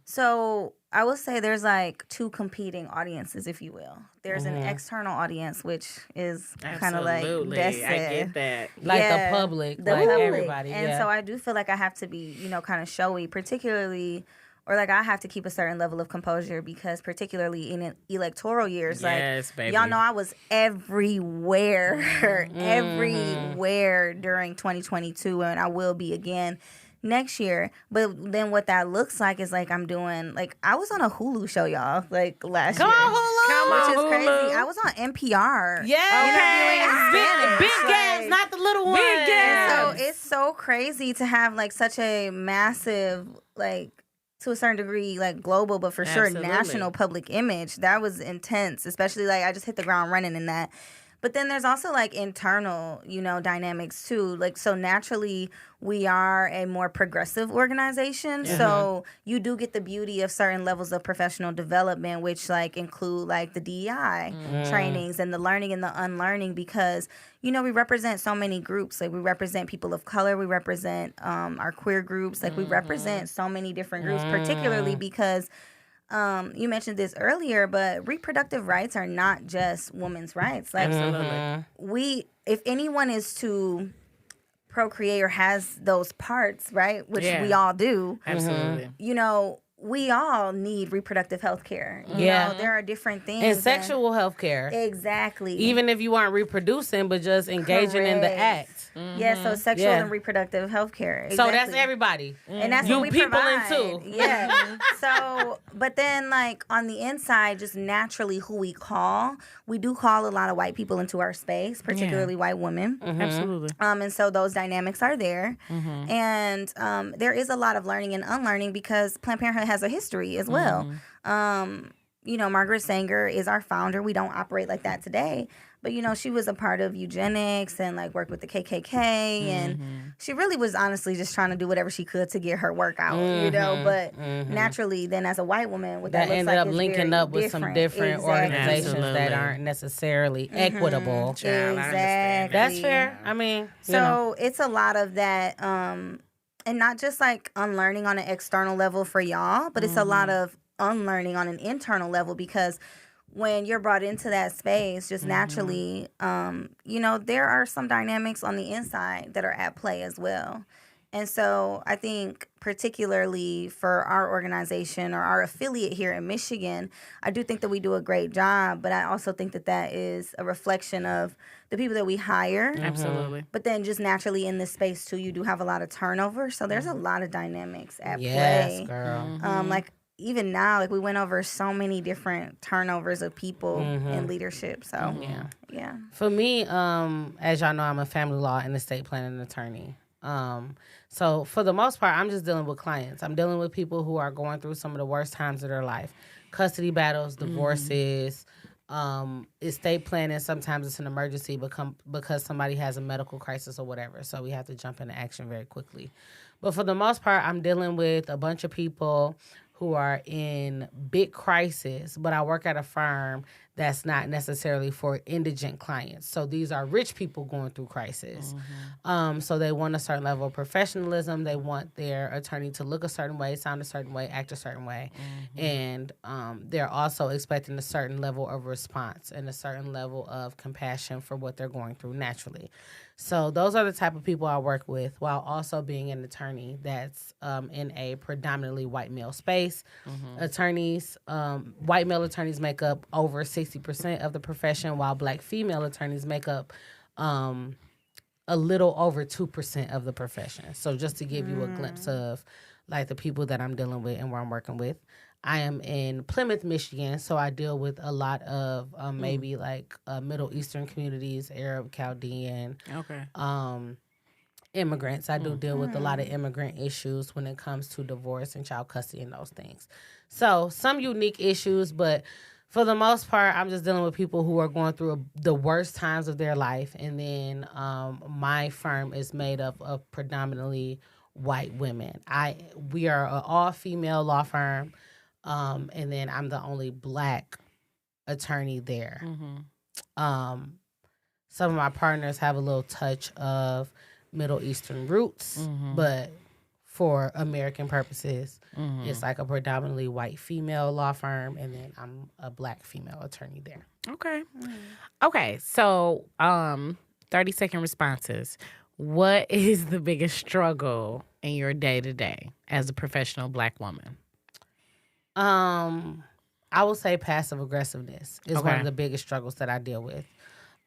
So I will say there's like 2 competing audiences, if you will. There's an external audience, which is kind of like that's I get that. Like the public, everybody. And so I do feel like I have to be, kind of showy, particularly, or like I have to keep a certain level of composure because particularly in electoral years, baby. Y'all know I was everywhere, everywhere during 2022, and I will be again next year. But then what that looks like is like I'm doing, like I was on a Hulu show, y'all, like last year. Come on, Hulu. Which is crazy. I was on NPR. Yeah. Okay. Big gas, not the little one. Big gas. So it's so crazy to have like such a massive, like to a certain degree, like global, but for sure national public image. That was intense, especially like I just hit the ground running in that. But then there's also like internal, dynamics too. Like, so naturally we are a more progressive organization. So you do get the beauty of certain levels of professional development, which like include like the DEI trainings and the learning and the unlearning because, we represent so many groups. Like we represent people of color. We represent our queer groups. Like we represent so many different groups, particularly because you mentioned this earlier, but reproductive rights are not just women's rights. Like, if anyone is to procreate or has those parts, right, which we all do, absolutely, you know, we all need reproductive health care. You know, there are different things. And sexual health care. Exactly. Even if you aren't reproducing, but just engaging in the act. Yeah, so sexual and reproductive health care. Exactly. So that's everybody. And that's you what we people provide. in too. Yeah. So, but then like on the inside, just naturally who we do call a lot of white people into our space, particularly white women. Absolutely. And so those dynamics are there. And there is a lot of learning and unlearning because Planned Parenthood has a history as well. You know, Margaret Sanger is our founder. We don't operate like that today. But, you know, she was a part of eugenics and, like, worked with the KKK. And she really was honestly just trying to do whatever she could to get her work out, you know. But naturally, then as a white woman, what that looks ended like up is linking very up with some different organizations that aren't necessarily equitable. Exactly. That's fair. I mean, so it's a lot of that. And not just, like, unlearning on an external level for y'all, but it's a lot of unlearning on an internal level because when you're brought into that space, just naturally, you know, there are some dynamics on the inside that are at play as well. And so I think particularly for our organization or our affiliate here in Michigan, I do think that we do a great job, but I also think that that is a reflection of the people that we hire. Absolutely. But then just naturally in this space too, you do have a lot of turnover. So there's a lot of dynamics at play. Yes, girl. Like even now, like we went over so many different turnovers of people in leadership. So yeah. For me, as y'all know, I'm a family law and estate planning attorney. So for the most part, I'm just dealing with clients. I'm dealing with people who are going through some of the worst times of their life. Custody battles, divorces, estate planning. Sometimes it's an emergency because somebody has a medical crisis or whatever. So we have to jump into action very quickly. But for the most part, I'm dealing with a bunch of people who are in big crisis, but I work at a firm that's not necessarily for indigent clients. So these are rich people going through crisis. So they want a certain level of professionalism. They want their attorney to look a certain way, sound a certain way, act a certain way. And they're also expecting a certain level of response and a certain level of compassion for what they're going through naturally. So those are the type of people I work with while also being an attorney that's in a predominantly white male space. Attorneys, white male attorneys make up over 60% of the profession, while black female attorneys make up a little over 2% of the profession. So just to give you a glimpse of like the people that I'm dealing with and where I'm working with. I am in Plymouth, Michigan, so I deal with a lot of maybe like Middle Eastern communities, Arab, Chaldean, immigrants. I do deal with a lot of immigrant issues when it comes to divorce and child custody and those things. So some unique issues, but for the most part, I'm just dealing with people who are going through the worst times of their life. And then my firm is made up of predominantly white women. We are an all-female law firm. And then I'm the only black attorney there. Some of my partners have a little touch of Middle Eastern roots, but for American purposes, it's like a predominantly white female law firm, and then I'm a black female attorney there. Okay. So 30-second responses. What is the biggest struggle in your day-to-day as a professional black woman? I would say passive aggressiveness is one of the biggest struggles that I deal with.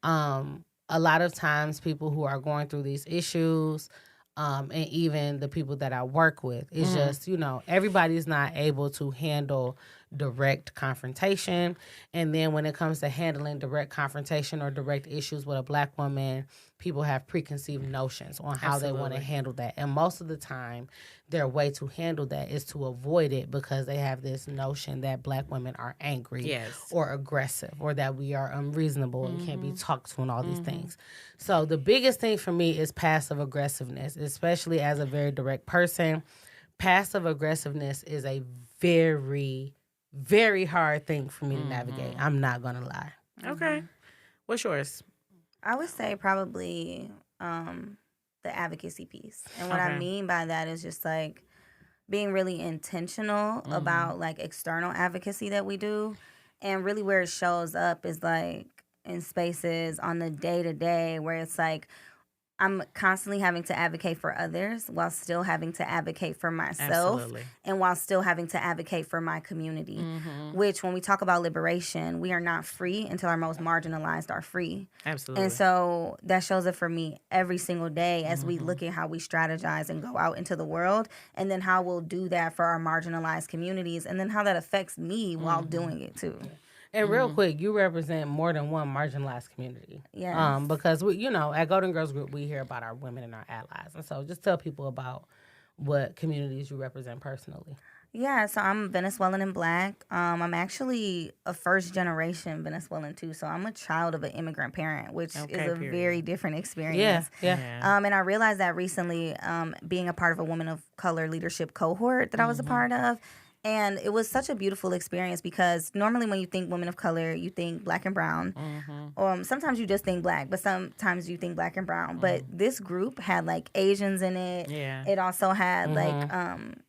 A lot of times people who are going through these issues, and even the people that I work with, it's just, everybody's not able to handle direct confrontation. And then when it comes to handling direct confrontation or direct issues with a black woman, people have preconceived notions on how they want to handle that. And most of the time, their way to handle that is to avoid it because they have this notion that black women are angry or aggressive or that we are unreasonable and can't be talked to and all these things. So the biggest thing for me is passive aggressiveness, especially as a very direct person. Passive aggressiveness is a very, very hard thing for me to navigate. I'm not going to lie. Okay. What's yours? I would say probably the advocacy piece. And what I mean by that is just like being really intentional about like external advocacy that we do. And really where it shows up is like in spaces on the day to day where it's like I'm constantly having to advocate for others while still having to advocate for myself. Absolutely. And while still having to advocate for my community. Which, when we talk about liberation, we are not free until our most marginalized are free. Absolutely. And so that shows up for me every single day as we look at how we strategize and go out into the world, and then how we'll do that for our marginalized communities, and then how that affects me while doing it too. And real quick, you represent more than one marginalized community. Yes. Because we, at Golden Girls Group, we hear about our women and our allies, and so just tell people about what communities you represent personally. Yeah, so I'm Venezuelan and Black. I'm actually a first generation Venezuelan too. So I'm a child of an immigrant parent, which is a very different experience. Yeah. And I realized that recently, being a part of a woman of color leadership cohort that I was a part of. And it was such a beautiful experience because normally when you think women of color, you think Black and brown. Sometimes you just think Black, but sometimes you think Black and brown. But this group had like Asians in it. Yeah. It also had like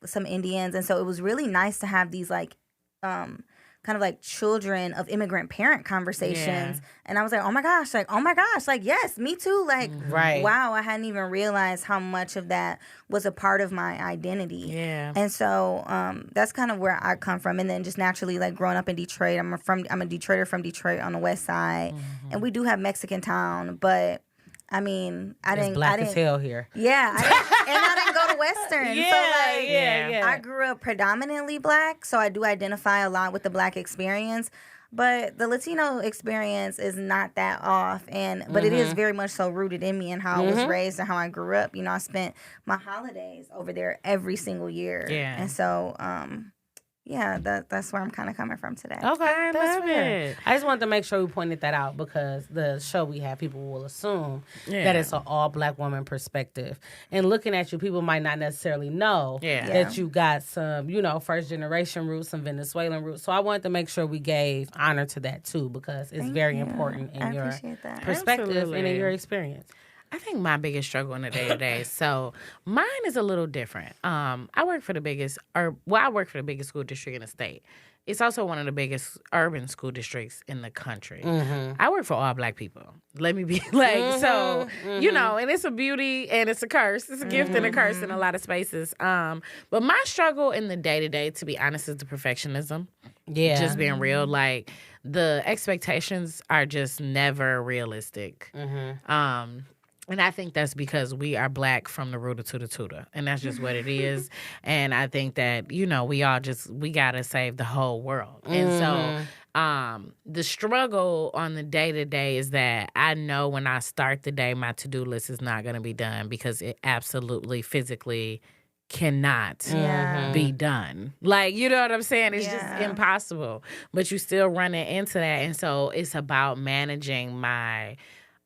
some Indians. And so it was really nice to have these like kind of like children of immigrant parent conversations. Yeah. And I was like, oh my gosh, like, yes, me too. Like, wow, I hadn't even realized how much of that was a part of my identity. Yeah. And so that's kind of where I come from. And then just naturally, like growing up in Detroit, I'm a Detroiter from Detroit on the west side. And we do have Mexican Town, but I mean, I didn't. Black as hell here. Yeah, and I didn't go to Western. Yeah. I grew up predominantly Black, so I do identify a lot with the Black experience. But the Latino experience is not that off, but it is very much so rooted in me and how I was raised and how I grew up. I spent my holidays over there every single year. Yeah. And so, yeah, that's where I'm kind of coming from today. Okay, that's fair. it. I just wanted to make sure we pointed that out because the show we have, people will assume that it's an all Black woman perspective. And looking at you, people might not necessarily know that you got some, first generation roots, some Venezuelan roots. So I wanted to make sure we gave honor to that too because it's very important in your perspective and in your experience. I think my biggest struggle in the day-to-day, so mine is a little different. I work for the biggest school district in the state. It's also one of the biggest urban school districts in the country. I work for all Black people. Let me be like, and it's a beauty and it's a curse. It's a gift and a curse in a lot of spaces. But my struggle in the day-to-day, to be honest, is the perfectionism. Yeah. Just being real. Like, the expectations are just never realistic. And I think that's because we are Black from the rooter to the tutor. And that's just what it is. And I think that, we got to save the whole world. And so the struggle on the day-to-day is that I know when I start the day, my to-do list is not going to be done because it absolutely physically cannot be done. Like, you know what I'm saying? It's just impossible. But you still running into that. And so it's about managing my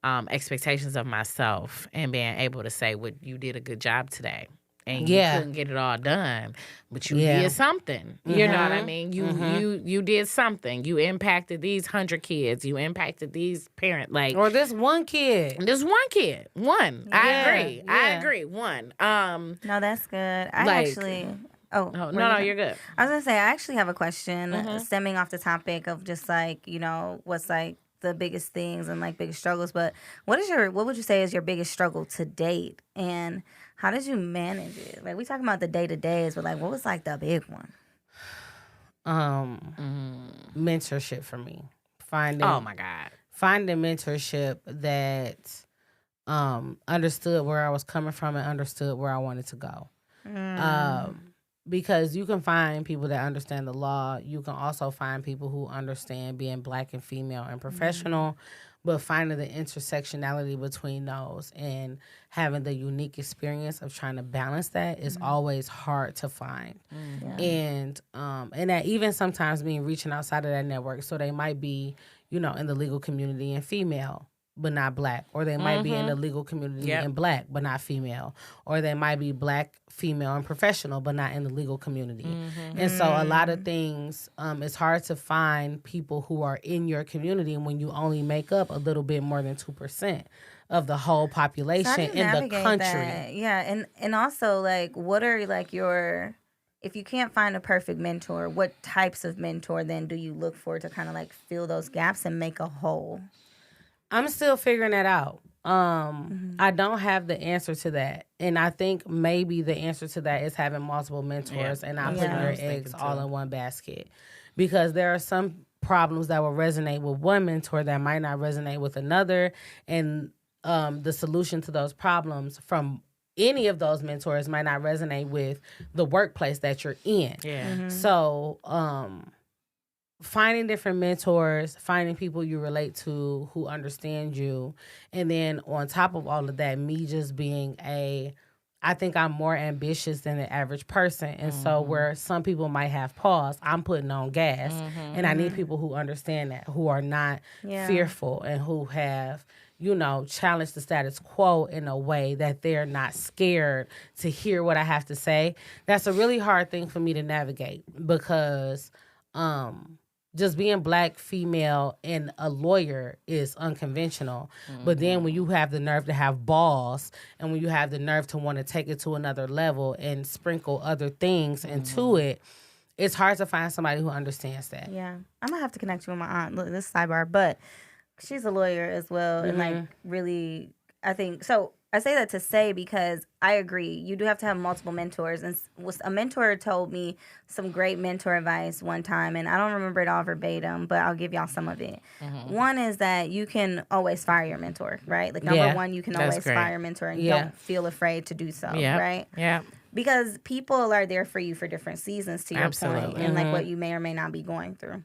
expectations of myself and being able to say, well, you did a good job today. And you couldn't get it all done, but you did something. You know what I mean? You did something. You impacted these 100 kids. You impacted these parents. Or this one kid. One. I agree. One. No, that's good. No, you're good. I was gonna say I actually have a question stemming off the topic of just like what's like the biggest things and like biggest struggles. But what would you say is your biggest struggle to date, and how did you manage it? Like, we talking about the day-to-days, but like, what was like the big one? Mentorship for me. Finding mentorship that understood where I was coming from and understood where I wanted to go. Because you can find people that understand the law. You can also find people who understand being Black and female and professional, but finding the intersectionality between those and having the unique experience of trying to balance that is always hard to find. And that even sometimes mean reaching outside of that network. So they might be, in the legal community and female, but not Black, or they might be in the legal community and Black, but not female, or they might be Black, female, and professional, but not in the legal community. And so a lot of things, it's hard to find people who are in your community when you only make up a little bit more than 2% of the whole population in the country. That. Yeah, and also like, what are like your if you can't find a perfect mentor, what types of mentor then do you look for to kind of like fill those gaps and make a whole? I'm still figuring that out. I don't have the answer to that. And I think maybe the answer to that is having multiple mentors and not putting your eggs all in one basket. Because there are some problems that will resonate with one mentor that might not resonate with another. And the solution to those problems from any of those mentors might not resonate with the workplace that you're in. Yeah. So, finding different mentors, finding people you relate to who understand you, and then on top of all of that, me just being I think I'm more ambitious than the average person. And so where some people might have pause, I'm putting on gas. And I need people who understand that, who are not fearful and who have, challenged the status quo in a way that they're not scared to hear what I have to say. That's a really hard thing for me to navigate because just being Black, female, and a lawyer is unconventional. But then when you have the nerve to have balls and when you have the nerve to want to take it to another level and sprinkle other things into it, it's hard to find somebody who understands that. Yeah. I'm going to have to connect you with my aunt. Look, this is sidebar, but she's a lawyer as well. And like really, I think, so I say that to say because I agree. You do have to have multiple mentors. And a mentor told me some great mentor advice one time, and I don't remember it all verbatim, but I'll give y'all some of it. One is that you can always fire your mentor, right? Like number one, you can always fire your mentor and don't feel afraid to do so, right? Yeah. Because people are there for you for different seasons, to your point, and like what you may or may not be going through.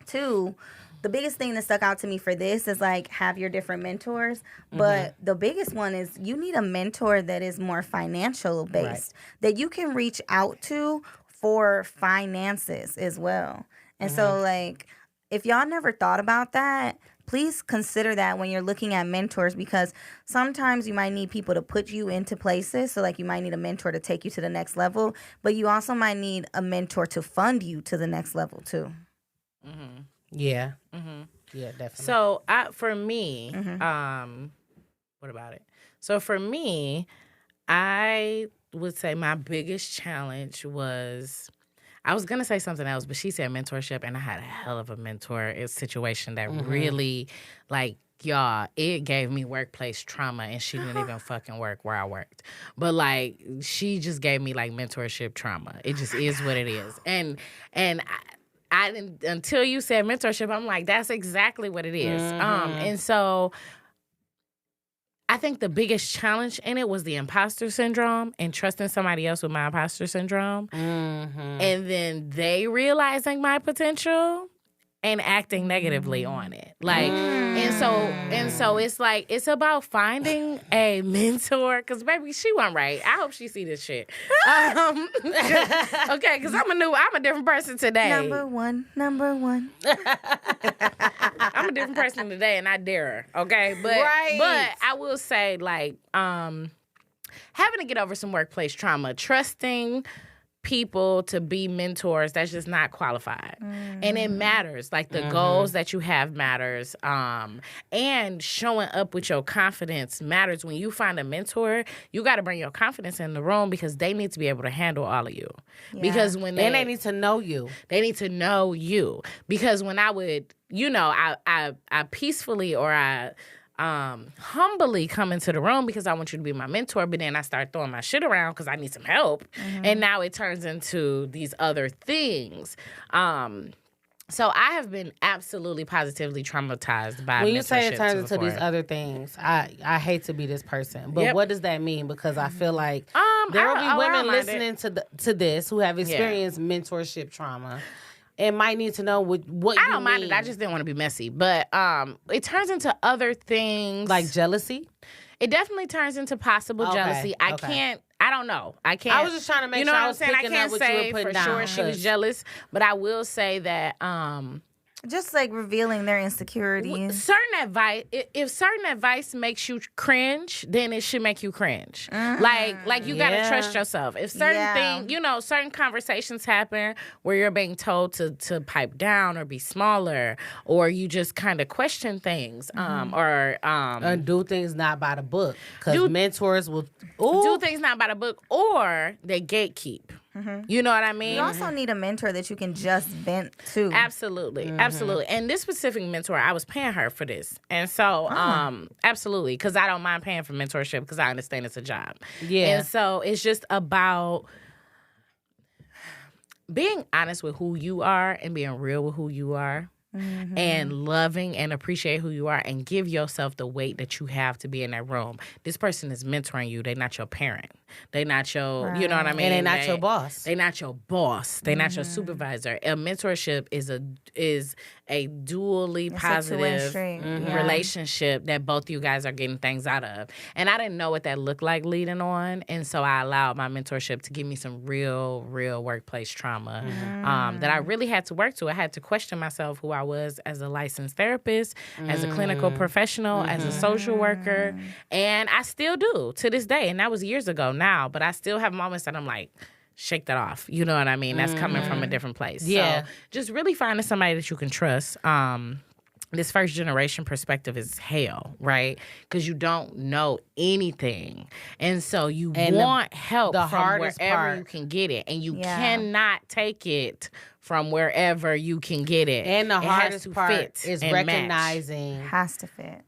Two, the biggest thing that stuck out to me for this is like have your different mentors. But the biggest one is you need a mentor that is more financial based, that you can reach out to for finances as well. And so like if y'all never thought about that, please consider that when you're looking at mentors, because sometimes you might need people to put you into places. So like you might need a mentor to take you to the next level, but you also might need a mentor to fund you to the next level too. Yeah. Yeah, definitely. So for me, what about it? So for me, I would say my biggest challenge was, I was going to say something else, but she said mentorship, and I had a hell of a mentor situation that really, like, y'all, it gave me workplace trauma, and she didn't even fucking work where I worked. But, like, she just gave me, like, mentorship trauma. It just is what it is. And I didn't, until you said mentorship, I'm like, that's exactly what it is. And so I think the biggest challenge in it was the imposter syndrome and trusting somebody else with my imposter syndrome. And then they realizing my potential and acting negatively on it. Like, and so it's like, it's about finding a mentor, because baby, she wasn't right. I hope she see this shit. Okay, because I'm a different person today. Number one. I'm a different person today, and I dare her, okay? But I will say, like, having to get over some workplace trauma, trusting people to be mentors that's just not qualified. And it matters. Like the goals that you have matters. And showing up with your confidence matters. When you find a mentor, you got to bring your confidence in the room because they need to be able to handle all of you. Because when they need to know you. They need to know you. Because when I would, I peacefully or I humbly come into the room because I want you to be my mentor, but then I start throwing my shit around because I need some help. And now it turns into these other things. So I have been absolutely positively traumatized by when you say it turns before. into these other things. I hate to be this person, but what does that mean? Because I feel like there will be women listening to this who have experienced mentorship trauma. And might need to know what I don't mind it. I just didn't want to be messy. But it turns into other things. Like jealousy? It definitely turns into possible jealousy. I don't know. I can't. I was just trying to make sure I was picking up what you were putting down. For sure she was jealous. But I will say that just like revealing their insecurities. Certain advice, if certain advice makes you cringe, then it should make you cringe. Like you gotta trust yourself. If certain things, certain conversations happen where you're being told to pipe down or be smaller, or you just kind of question things, or do things not by the book. Because mentors will do things not by the book, or they gatekeep. You know what I mean? You also need a mentor that you can just vent to. Absolutely. Absolutely. And this specific mentor, I was paying her for this. And so, absolutely, because I don't mind paying for mentorship because I understand it's a job. Yeah. And so it's just about being honest with who you are and being real with who you are. And loving and appreciate who you are and give yourself the weight that you have to be in that room. This person is mentoring you. They're not your parent. They're not your, you know what I mean? And they're not your boss. They're not your boss. They're not your supervisor. A mentorship is a dually positive relationship that both you guys are getting things out of. And I didn't know what that looked like leading on. And so I allowed my mentorship to give me some real workplace trauma that I really had to work to. I had to question myself who I was as a licensed therapist, as a clinical professional, as a social worker. And I still do to this day. And that was years ago now. But I still have moments that I'm like, shake that off. You know what I mean? That's coming from a different place. Yeah. So just really finding somebody that you can trust. This first generation perspective is hell, right? Because you don't know anything. And so you want help from wherever you can get it. And you cannot take it from wherever you can get it. And the hardest part is It recognizing. has to fit.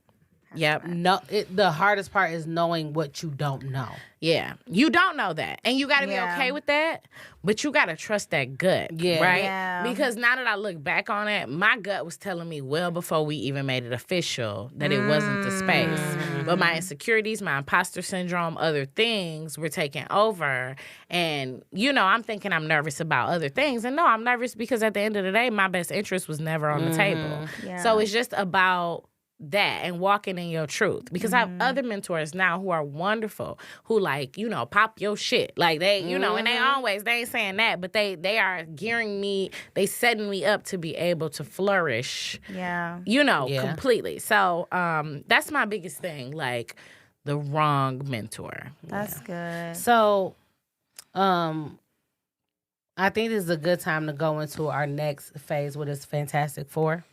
Yep. No, the hardest part is knowing what you don't know. Yeah. You don't know that. And you got to be okay with that. But you got to trust that gut. Yeah. Right? Yeah. Because now that I look back on it, my gut was telling me well before we even made it official that it wasn't the space. But my insecurities, my imposter syndrome, other things were taking over. And, you know, I'm thinking I'm nervous about other things. And no, I'm nervous because at the end of the day, my best interest was never on the table. Yeah. So it's just about that and walking in your truth, because I have other mentors now who are wonderful, who like, you know, pop your shit, like they, you know, and they ain't saying that, but they are gearing me, they setting me up to be able to flourish, you know, completely. So that's my biggest thing, like the wrong mentor. That's good. So I think this is a good time to go into our next phase, what is Fantastic Four.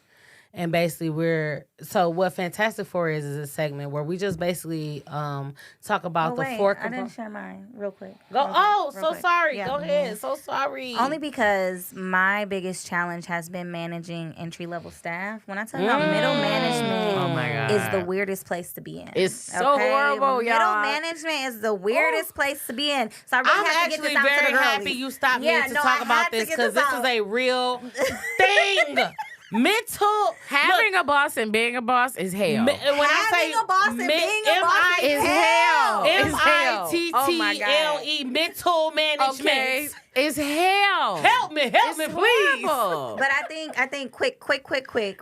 And basically what Fantastic Four is a segment where we just basically talk about the four I didn't share mine real quick. Sorry. Yeah. Go ahead. So sorry. Only because my biggest challenge has been managing entry-level staff. When I tell y'all middle management is the weirdest place to be in. It's so horrible, y'all. Middle management is the weirdest place to be in. So I really I'm have to get actually this out to the very girlies. happy you stopped me to talk about this, because this is a real thing. Mental Having a boss and being a boss is hell. Having a boss and being a boss is hell. MITTLE, mental management. Okay. It's hell. Help me, please. Horrible. But I think quick,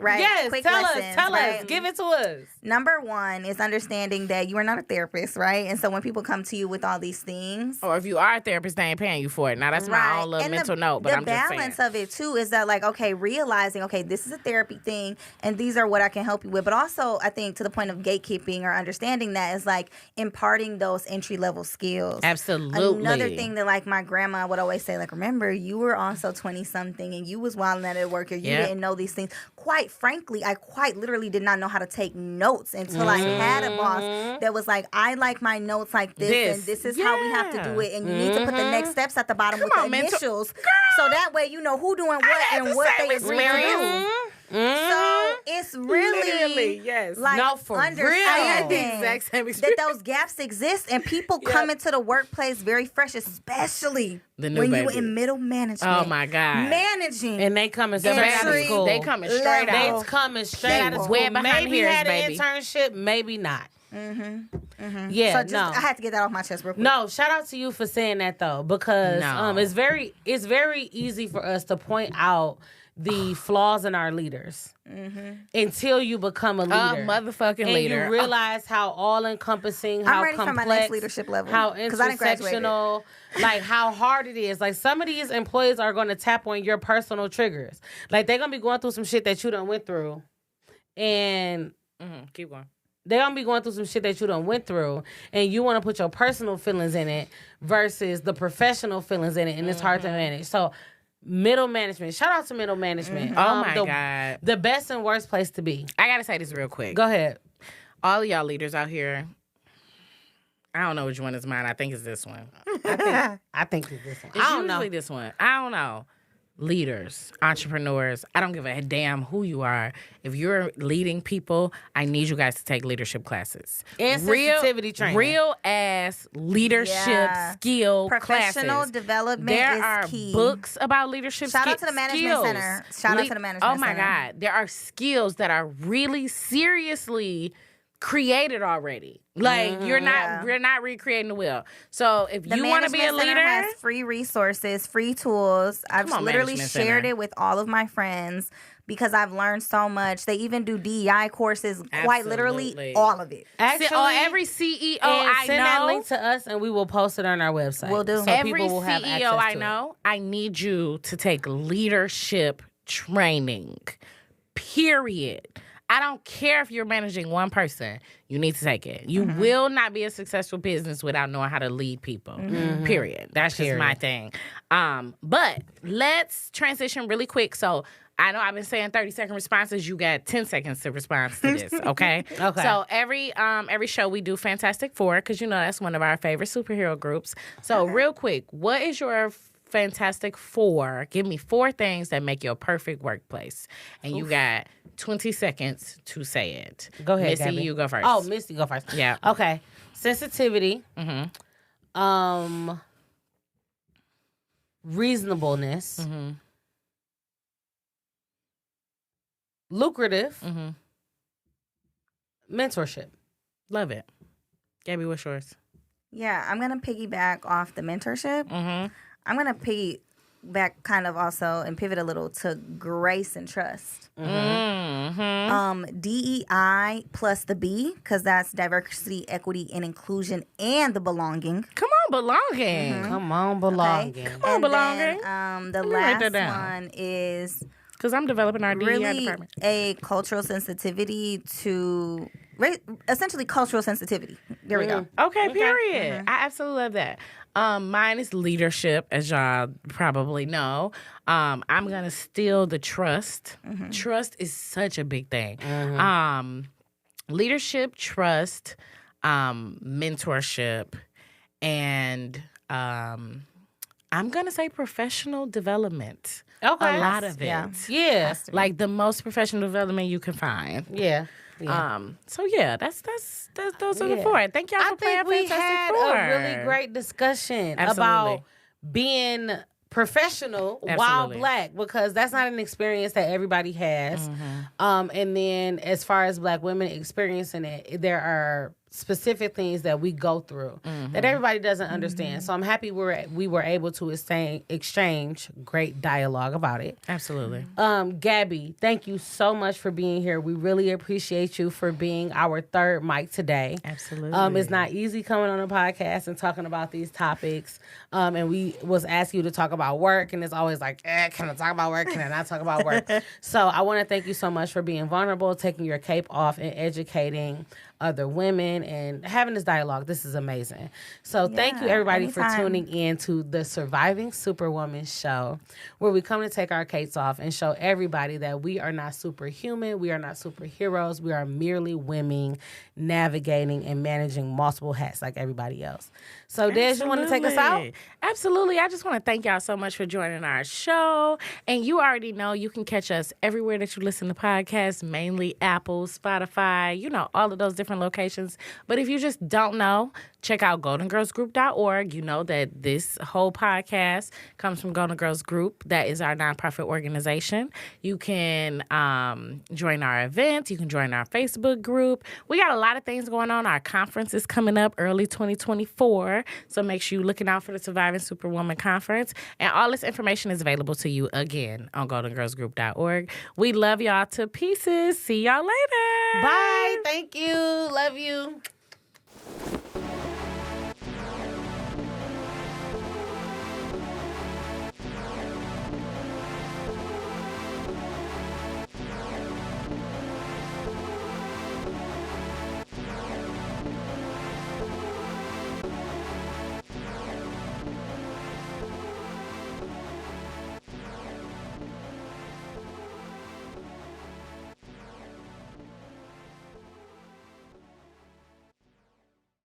right? Yes, quick tell lessons, us, right? give it to us. Number one is understanding that you are not a therapist, right? And so when people come to you with all these things, or if you are a therapist, they ain't paying you for it. Now that's my own little and mental note, but I'm just saying. The balance of it too is that, like, okay, realizing, okay, this is a therapy thing, and these are what I can help you with. But also, I think to the point of gatekeeping or understanding that is like imparting those entry level skills. Absolutely. Another thing that, like, my grandma would always say, like, remember, you were also 20-something and you was wilding out at work, or you didn't know these things. Quite frankly, I quite literally did not know how to take notes until I had a boss that was like, I like my notes like this and this is how we have to do it. And you need to put the next steps at the bottom with the initials. So that way you know who doing what and what they agree to do. So it's really like understanding that those gaps exist and people come into the workplace very fresh, especially when you in middle management. Oh my God. Managing. And they coming straight out of school. They coming straight out. They coming straight out of school. Maybe had an internship, maybe not. Yeah, so I had to get that off my chest real quick. No, shout out to you for saying that though, because it's very easy for us to point out the flaws in our leaders until you become a leader, motherfucking leader. And you realize how all encompassing, how I'm ready complex, for my next leadership level, how I didn't graduate. intersectional, like how hard it is. Like some of these employees are going to tap on your personal triggers. Like they're gonna be going through some shit that you done went through, and keep going. They're going to be going through some shit that you done went through, and you want to put your personal feelings in it versus the professional feelings in it, and it's hard to manage. So middle management. Shout out to middle management. Oh, my God. The best and worst place to be. I got to say this real quick. Go ahead. All of y'all leaders out here, I don't know which one is mine. I think it's this one. I think it's this one. It's I don't usually know. this one. I don't know. Leaders, entrepreneurs, I don't give a damn who you are. If you're leading people, I need you guys to take leadership classes. And sensitivity training. Real ass leadership skill Professional classes. development There is are key. books about leadership Shout out to the Management skills. Center. Shout out to the Management Oh my Center. God. There are skills that are really seriously created already. Like we're not recreating the wheel. So if The you want to be a Management Center leader, has free resources, free tools. I've on, literally Management shared Center. it with all of my friends because I've learned so much. They even do DEI courses, quite literally Absolutely. all of it. Actually, on every CEO and I send know, that link to us, and we will post it on our website. Will do. So every people will have CEO access I to know, I need you to take leadership training. Period. I don't care if you're managing one person. You need to take it. You will not be a successful business without knowing how to lead people. Period. That's just my thing. But let's transition really quick. So I know I've been saying 30-second responses. You got 10 seconds to respond to this, okay? Okay. So every show we do Fantastic Four, because you know that's one of our favorite superhero groups. So real quick, what is your Fantastic Four? Give me 4 things that make your perfect workplace. And you got 20 seconds to say it. Go ahead, Missy, Gabby. you go first. Oh, Misty, go first. Yeah. Okay. Sensitivity. Reasonableness. Lucrative. Mentorship. Love it. Gabby, what's yours? Yeah, I'm going to piggyback off the mentorship. I'm going to piggyback kind of also and pivot a little to grace and trust. DEI plus the B, because that's diversity, equity, and inclusion, and the belonging. Come on, belonging. Come on, belonging. Okay? on, And belonging. then the me write that last down. one is Because I'm developing our DEI really department. a cultural sensitivity to essentially cultural sensitivity. There we go. Okay, period. I absolutely love that. Mine is leadership, as y'all probably know. I'm gonna steal the trust. Trust is such a big thing. Leadership, trust, mentorship, and I'm gonna say professional development. Okay. A lot of it. Yeah. Like the most professional development you can find. Yeah. So yeah, that's those are the 4. Thank y'all for playing we Fantastic had Four. a really great discussion Absolutely. about being professional while Absolutely. Black, because that's not an experience that everybody has. And then as far as Black women experiencing it, there are specific things that we go through that everybody doesn't understand. So I'm happy we were able to exchange great dialogue about it. Absolutely. Gabby, thank you so much for being here. We really appreciate you for being our third mic today. Absolutely. It's not easy coming on a podcast and talking about these topics. And we was asked you to talk about work, and it's always like, can I talk about work? Can I not talk about work? So I want to thank you so much for being vulnerable, taking your cape off, and educating other women and having this dialogue. This is amazing. So thank you everybody for tuning in to the Surviving Superwoman show, where we come to take our capes off and show everybody that we are not superhuman, we are not superheroes, we are merely women navigating and managing multiple hats like everybody else. So Des, you want to take us out? Absolutely. I just want to thank y'all so much for joining our show. And you already know you can catch us everywhere that you listen to podcasts, mainly Apple, Spotify, all of those different locations. But if you just don't know, check out goldengirlsgroup.org. You know that this whole podcast comes from Golden Girls Group. That is our nonprofit organization. You can join our events. You can join our Facebook group. We got a lot of things going on. Our conference is coming up early 2024. So make sure you're looking out for the Surviving Superwoman Conference. And all this information is available to you, again, on goldengirlsgroup.org. We love y'all to pieces. See y'all later. Bye. Thank you. Love you.